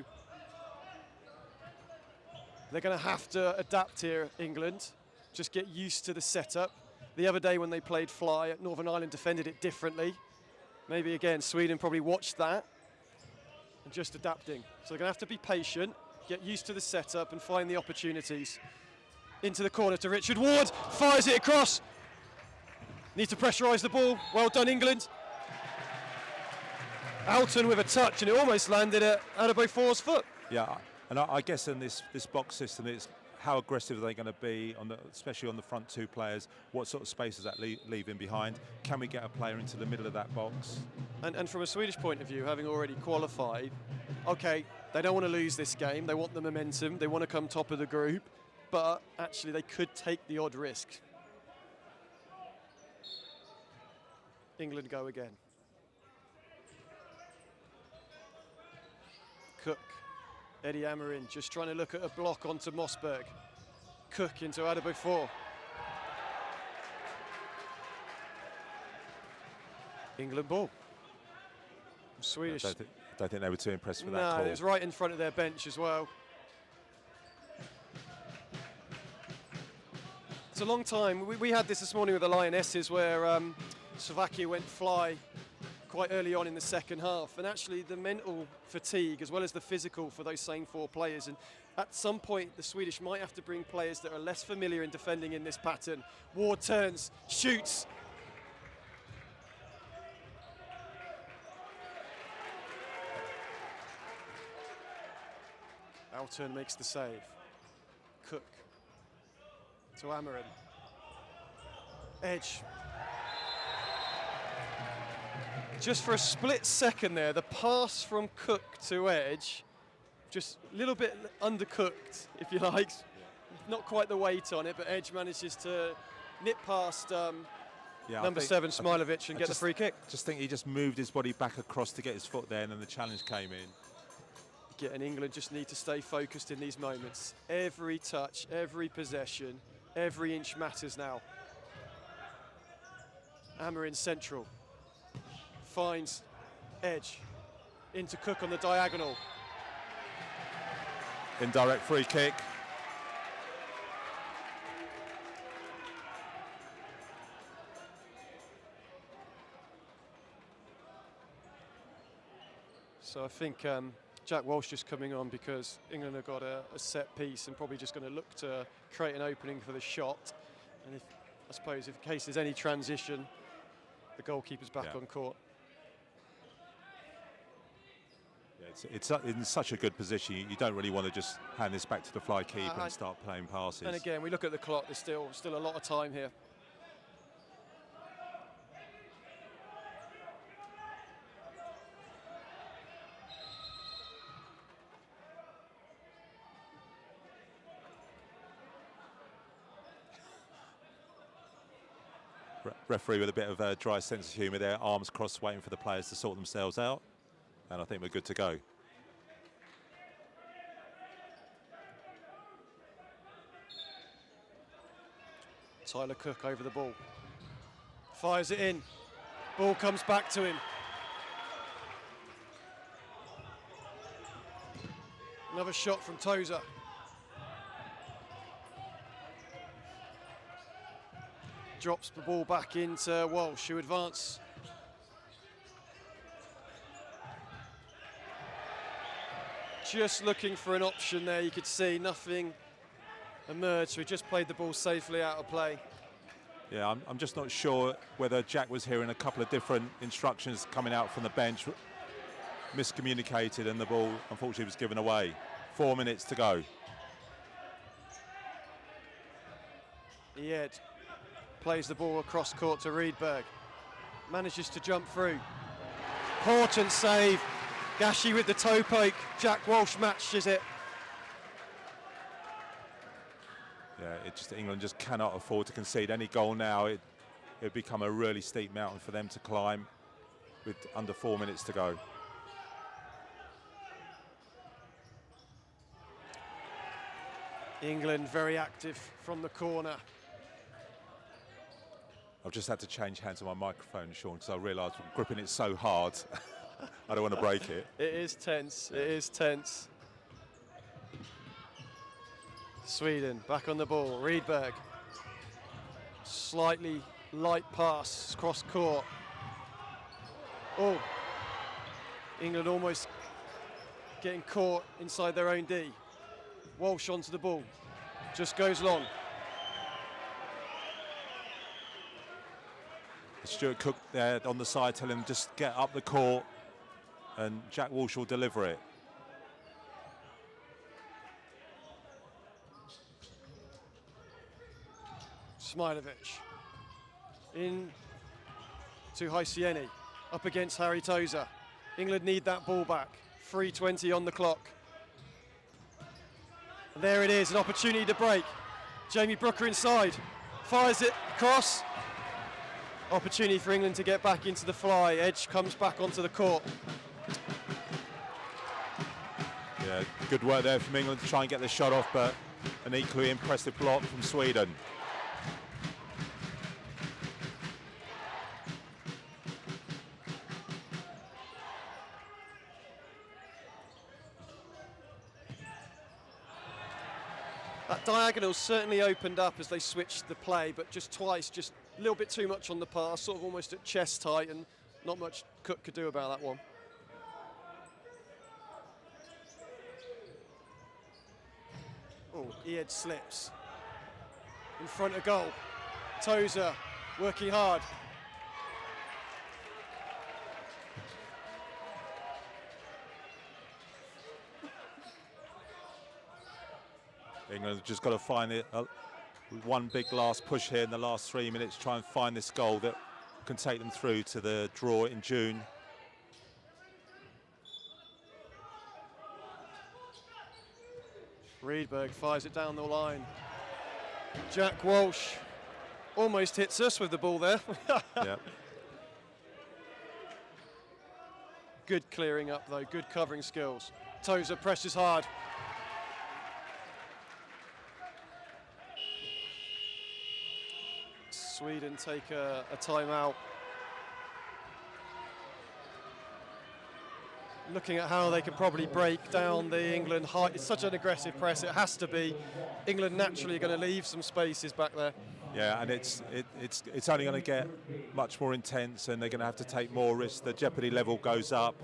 they're going to have to adapt here, England, just get used to the setup. The other day when they played fly, Northern Ireland defended it differently. Maybe again, Sweden probably watched that and just adapting. So they're going to have to be patient, get used to the setup and find the opportunities. Into the corner to Richard Ward, fires it across. Need to pressurise the ball. Well done, England. Alton with a touch, and it almost landed at Adebayo's foot. Yeah, and I guess in this box system, it's how aggressive are they going to be, especially on the front two players? What sort of space is that leaving behind? Can we get a player into the middle of that box? And from a Swedish point of view, having already qualified, okay, they don't want to lose this game. They want the momentum. They want to come top of the group. But actually, they could take the odd risk. England go again. Cook. Eddie Amarin just trying to look at a block onto Mossberg. Cook into Adebayo. England ball. Swedish. I don't think they were too impressed with that No, call. it was right in front of their bench as well. It's a long time. We had this morning with the Lionesses where Slovakia went fly quite early on in the second half, and actually the mental fatigue as well as the physical for those same four players, and at some point the Swedish might have to bring players that are less familiar in defending in this pattern. Ward turns, shoots. Alton makes the save. Cook to Amarin. Edge. Just for a split second there, the pass from Cook to Edge, just a little bit undercooked, if you like. Not quite the weight on it, but Edge manages to nip past Yeah, number 7, Smilovic, and get the free kick. Just think he just moved his body back across to get his foot there, and then the challenge came in. Again, England just need to stay focused in these moments. Every touch, every possession, every inch matters now. Hammer in central. Finds Edge. Into Cook on the diagonal. Indirect free kick. So I think Jack Walsh just coming on because England have got a set piece and probably just going to look to create an opening for the shot. And I suppose if in case there's any transition, the goalkeeper's back on court. Yeah, it's in such a good position. You don't really want to just hand this back to the fly keeper and start playing passes. And again, we look at the clock. There's still a lot of time here. Referee with a bit of a dry sense of humour there, arms crossed, waiting for the players to sort themselves out. And I think we're good to go. Tyler Cook over the ball. Fires it in. Ball comes back to him. Another shot from Tozer. Drops the ball back into Walsh, who advance. Just looking for an option there. You could see nothing emerged. So he just played the ball safely out of play. Yeah, I'm just not sure whether Jack was hearing a couple of different instructions coming out from the bench, miscommunicated, and the ball unfortunately was given away. 4 minutes to go. Ed plays the ball across court to Riedberg. Manages to jump through. Important save. Gashi with the toe poke. Jack Walsh matches it. Yeah, England just cannot afford to concede any goal now. It'd become a really steep mountain for them to climb with under 4 minutes to go. England very active from the corner. I've just had to change hands on my microphone, Sean, because I realised I'm gripping it so hard. I don't want to break it. It is tense. It is tense. Sweden back on the ball. Riedberg. Slightly light pass cross court. Oh. England almost getting caught inside their own D. Walsh onto the ball. Just goes long. Stuart Cook there on the side telling him just get up the court, and Jack Walsh will deliver it. Smilovic in to Hysieni, up against Harry Tozer. England need that ball back. 3:20 on the clock. And there it is, an opportunity to break. Jamie Brooker inside, fires it across. Opportunity for England to get back into the fly. Edge comes back onto the court. Yeah, good work there from England to try and get the shot off, but an equally impressive block from Sweden. That diagonal certainly opened up as they switched the play, but just twice, just a little bit too much on the pass, sort of almost at chest height, and not much Cook could do about that one. Oh, Ed slips. In front of goal. Tozer working hard. England have just got to find it. One big last push here in the last 3 minutes, try and find this goal that can take them through to the draw in June. Riedberg fires it down the line. Jack Walsh Almost hits us with the ball there. Yeah. Good clearing up though, good covering skills. Tozer presses hard. Sweden take a timeout. Looking at how they can probably break down the England high. It's such an aggressive press, it has to be. England naturally going to leave some spaces back there. Yeah, and it's only going to get much more intense, and they're going to have to take more risks. The jeopardy level goes up.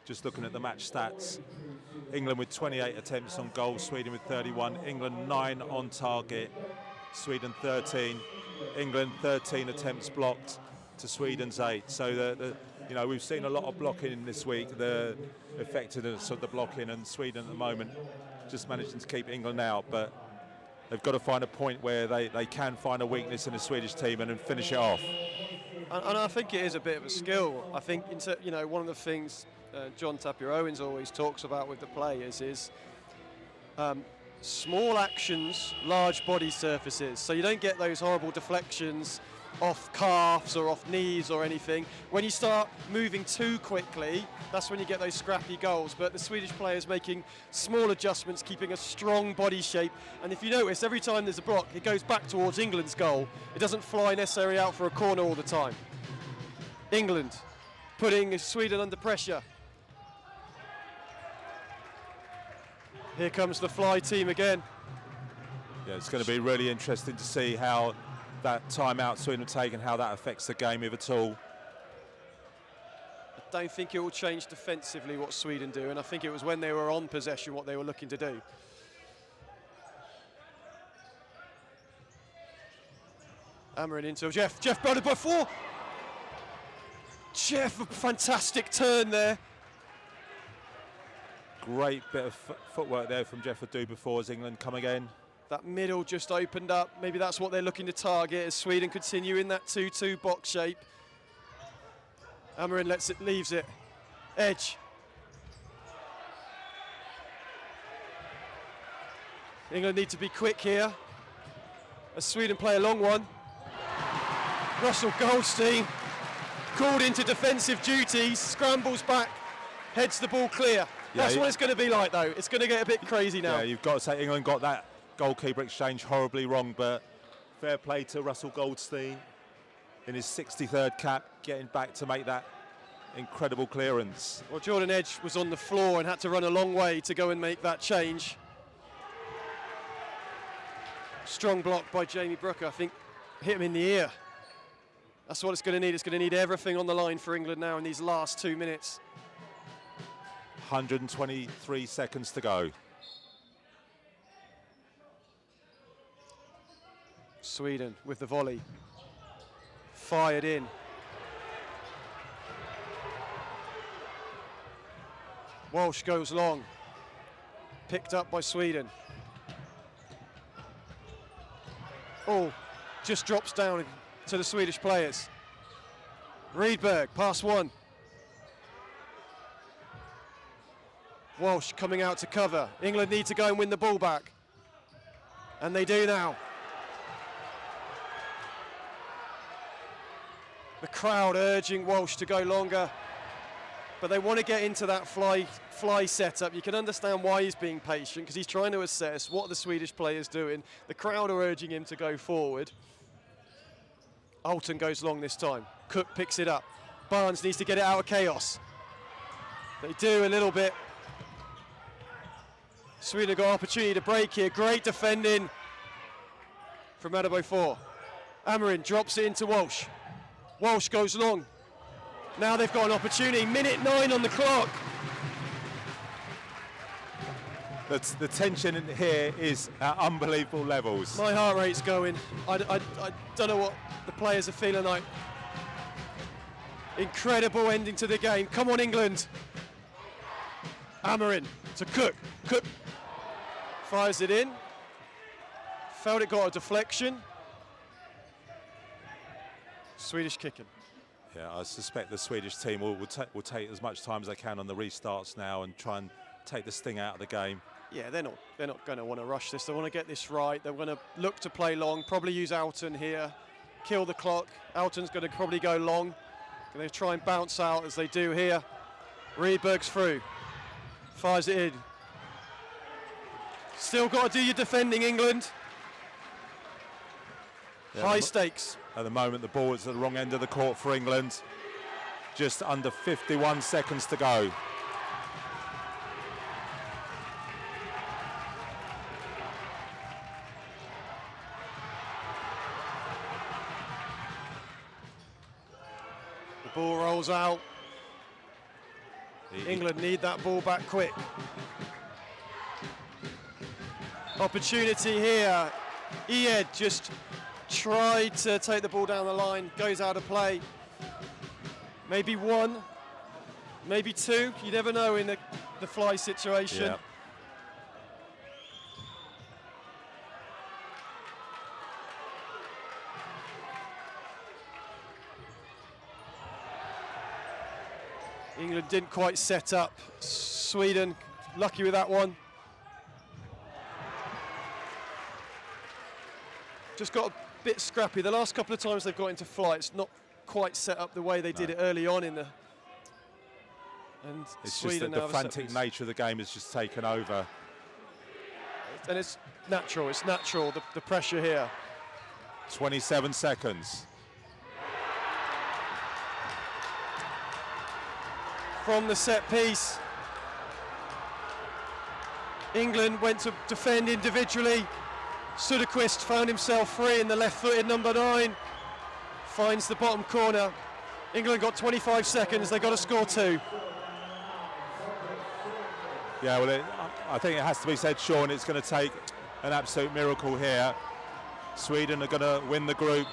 Just looking at the match stats, England with 28 attempts on goal, Sweden with 31. England 9 on target, Sweden 13. England 13 attempts blocked to Sweden's 8. So you know, we've seen a lot of blocking this week. The effectiveness of the blocking, and Sweden at the moment just managing to keep England out, but they've got to find a point where they can find a weakness in the Swedish team and then finish it off. And I think it is a bit of a skill. I think, you know, one of the things John Tapir-Owens always talks about with the players is small actions, large body surfaces. So you don't get those horrible deflections off calves or off knees or anything. When you start moving too quickly, that's when you get those scrappy goals. But the Swedish players making small adjustments, keeping a strong body shape. And if you notice, every time there's a block, it goes back towards England's goal. It doesn't fly necessarily out for a corner all the time. England putting Sweden under pressure. Here comes the fly team again. Yeah, it's going to be really interesting to see how that timeout Sweden have taken, how that affects the game, if at all. I don't think it will change defensively what Sweden do, and I think it was when they were on possession what they were looking to do. Hammering into Jeff. Jeff Brother by 4. Jeff, a fantastic turn there. Great bit of footwork there from Jeff Adu before as England come again. That middle just opened up. Maybe that's what they're looking to target as Sweden continue in that 2-2 box shape. Amarin leaves it. Edge. England need to be quick here as Sweden play a long one. Russell Goldstein called into defensive duties, scrambles back, heads the ball clear. Yeah, That's what it's going to be like though. It's going to get a bit crazy now. Yeah, you've got to say England got that goalkeeper exchange horribly wrong, but fair play to Russell Goldstein in his 63rd cap, getting back to make that incredible clearance. Well, Jordan Edge was on the floor and had to run a long way to go and make that change. Strong block by Jamie Brooker, I think hit him in the ear. That's what it's going to need. It's going to need everything on the line for England now in these last 2 minutes. 123 seconds to go. Sweden with the volley. Fired in. Walsh goes long. Picked up by Sweden. Oh, just drops down to the Swedish players. Rydberg, pass 1. Walsh coming out to cover. England need to go and win the ball back. And they do now. The crowd urging Walsh to go longer. But they want to get into that fly setup. You can understand why he's being patient, because he's trying to assess what the Swedish player's doing. The crowd are urging him to go forward. Alton goes long this time. Cook picks it up. Barnes needs to get it out of chaos. They do a little bit. Sweden have got opportunity to break here. Great defending from Adabo 4. Amarin drops it into Walsh. Walsh goes long. Now they've got an opportunity. Minute 9 on the clock. The tension in here is at unbelievable levels. My heart rate's going. I don't know what the players are feeling like. Incredible ending to the game. Come on, England. Amarin to Cook. Cook fires it in. Felt it got a deflection. Swedish kicking. Yeah, I suspect the Swedish team will take as much time as they can on the restarts now and try and take the sting out of the game. Yeah, they're not going to want to rush this. They want to get this right. They're going to look to play long, probably use Alton here, kill the clock. Alton's going to probably go long. Going to try and bounce out as they do here. Rieberg's through, fires it in. Still got to do your defending, England. Yeah, High stakes. At the moment, the ball is at the wrong end of the court for England. Just under 51 seconds to go. The ball rolls out. England need that ball back quick. Opportunity here. Ied just tried to take the ball down the line, goes out of play. Maybe one, maybe two, you never know in the fly situation. Yeah. England didn't quite set up. Sweden lucky with that one. Just got a bit scrappy. The last couple of times they've got into flight, it's not quite set up the way they did it early on in the. And it's Sweden just that the frantic nature of the game has just taken over. And it's natural. It's natural. The pressure here. 27 seconds. From the set piece, England went to defend individually. Söderqvist found himself free in the left-footed number 9. Finds the bottom corner. England got 25 seconds. They got to score 2. Yeah, well, I think it has to be said, Sean, it's going to take an absolute miracle here. Sweden are going to win the group,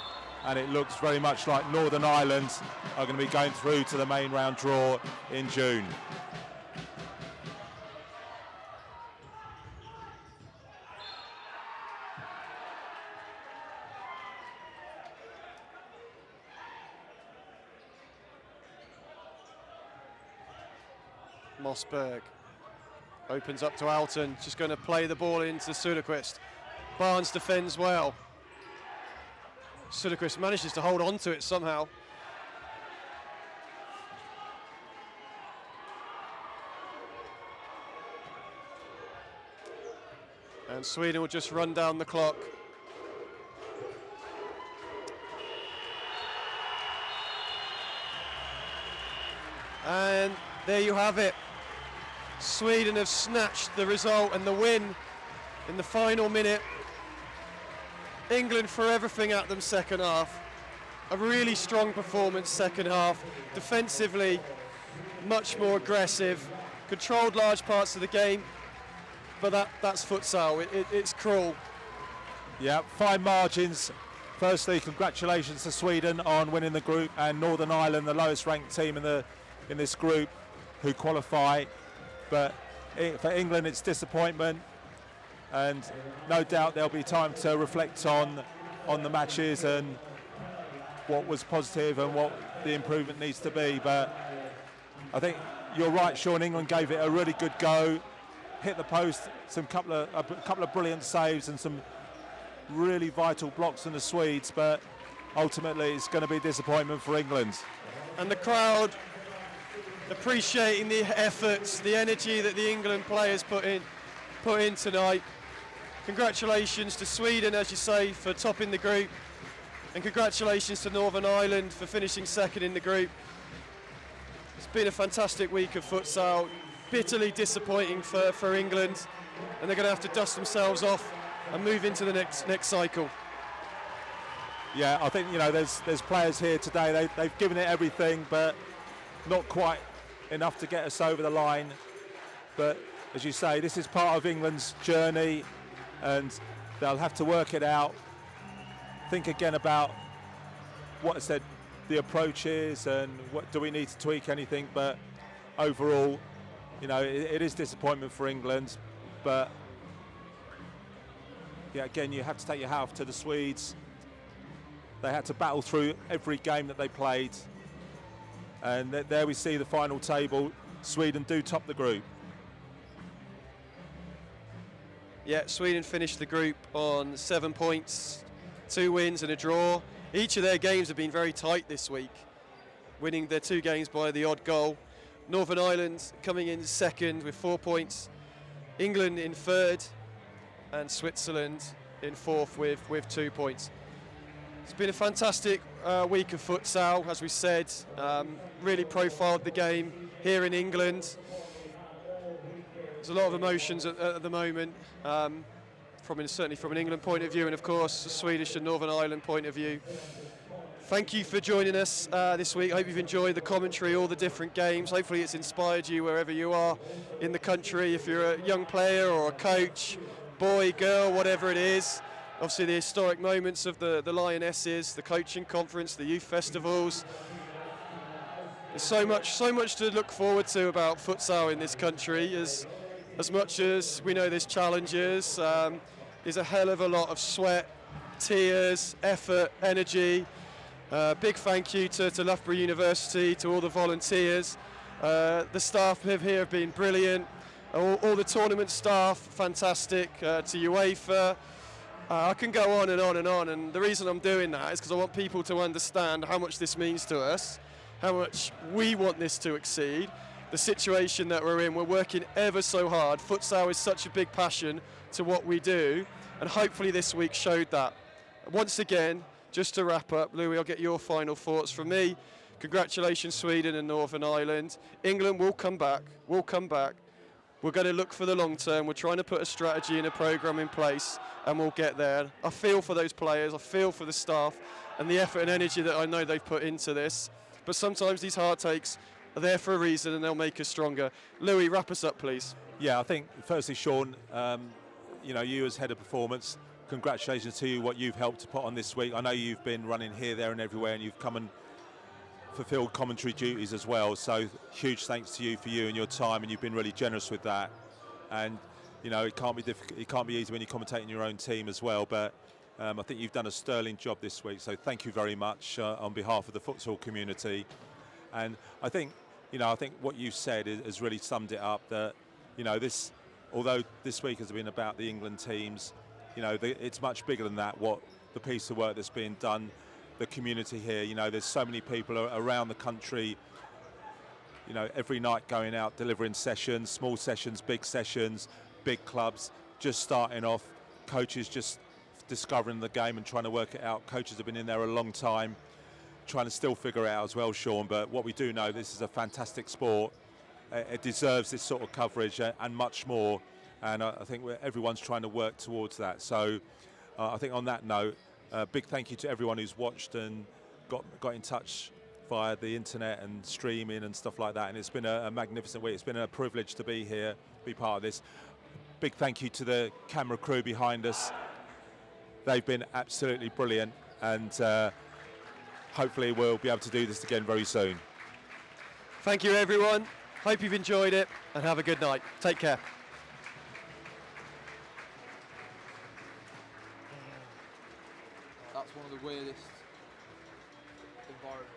and it looks very much like Northern Ireland are going to be going through to the main round draw in June. Mossberg opens up to Alton, just going to play the ball into Söderqvist. Barnes defends well. Söderqvist manages to hold on to it somehow. And Sweden will just run down the clock. And there you have it. Sweden have snatched the result and the win in the final minute. England threw everything at them second half. A really strong performance second half. Defensively, much more aggressive. Controlled large parts of the game. But that's futsal. It's cruel. Yeah, fine margins. Firstly, congratulations to Sweden on winning the group, and Northern Ireland, the lowest ranked team in this group, who qualify. But for England, it's disappointment, and no doubt there'll be time to reflect on the matches and what was positive and what the improvement needs to be. But I think you're right, Sean. England gave it a really good go, hit the post, a couple of brilliant saves and some really vital blocks from the Swedes. But ultimately, it's going to be disappointment for England. And the crowd appreciating the efforts, the energy that the England players put in tonight. Congratulations to Sweden, as you say, for topping the group, and congratulations to Northern Ireland for finishing second in the group. It's been a fantastic week of futsal, bitterly disappointing for England, and they're going to have to dust themselves off and move into the next cycle. Yeah, I think, you know, there's players here today, they've given it everything, but not quite enough to get us over the line. But as you say, this is part of England's journey, and they'll have to work it out. Think again about what I said, the approach is, and what do we need to tweak anything. But overall, you know, it is disappointment for England. But yeah, again, you have to take your hat off to the Swedes. They had to battle through every game that they played. And there we see the final table. Sweden do top the group. Yeah, Sweden finished the group on 7 points, 2 wins and a draw. Each of their games have been very tight this week, winning their 2 games by the odd goal. Northern Ireland coming in second with 4 points, England in third, and Switzerland in fourth with 2 points. It's been a fantastic week of futsal, as we said. Really profiled the game here in England. There's a lot of emotions at the moment, certainly from an England point of view, and of course a Swedish and Northern Ireland point of view. Thank you for joining us this week. I hope you've enjoyed the commentary, all the different games. Hopefully it's inspired you wherever you are in the country. If you're a young player or a coach, boy, girl, whatever it is. Obviously the historic moments of the Lionesses, the coaching conference, the youth festivals. There's so much to look forward to about futsal in this country. As much as we know there's challenges, there's a hell of a lot of sweat, tears, effort, energy. Big thank you to Loughborough University, to all the volunteers. The staff here have been brilliant. All the tournament staff, fantastic. To UEFA. I can go on and on and on, and the reason I'm doing that is because I want people to understand how much this means to us, how much we want this to exceed, the situation that we're in. We're working ever so hard. Futsal is such a big passion to what we do, and hopefully this week showed that. Once again, just to wrap up, Louis, I'll get your final thoughts from me. Congratulations, Sweden and Northern Ireland. England will come back. We'll come back. We're going to look for the long term. We're trying to put a strategy and a programme in place, and we'll get there. I feel for those players. I feel for the staff and the effort and energy that I know they've put into this. But sometimes these heartaches are there for a reason, and they'll make us stronger. Louis, wrap us up, please. Yeah, I think firstly, Sean, you as head of performance, congratulations to you, what you've helped to put on this week. I know you've been running here, there and everywhere, and you've come and fulfilled commentary duties as well. So huge thanks to you for you and your time, and you've been really generous with that. And it can't be difficult, it can't be easy when you're commentating your own team as well. But I think you've done a sterling job this week. So thank you very much on behalf of the futsal community. And I think what you said has really summed it up. That although this week has been about the England teams, it's much bigger than that. What the piece of work that's being done, the community here. There's so many people around the country. Every night going out delivering sessions, small sessions, big clubs, just starting off. Coaches just discovering the game and trying to work it out. Coaches have been in there a long time, trying to still figure it out as well, Sean. But what we do know, this is a fantastic sport. It deserves this sort of coverage and much more. And I think everyone's trying to work towards that. So I think on that note, big thank you to everyone who's watched and got in touch via the internet and streaming and stuff like that. And it's been a magnificent week. It's been a privilege to be here, be part of this. Big thank you to the camera crew behind us. They've been absolutely brilliant, and hopefully we'll be able to do this again very soon. Thank you, everyone. Hope you've enjoyed it, and have a good night. Take care. That's one of the weirdest environments.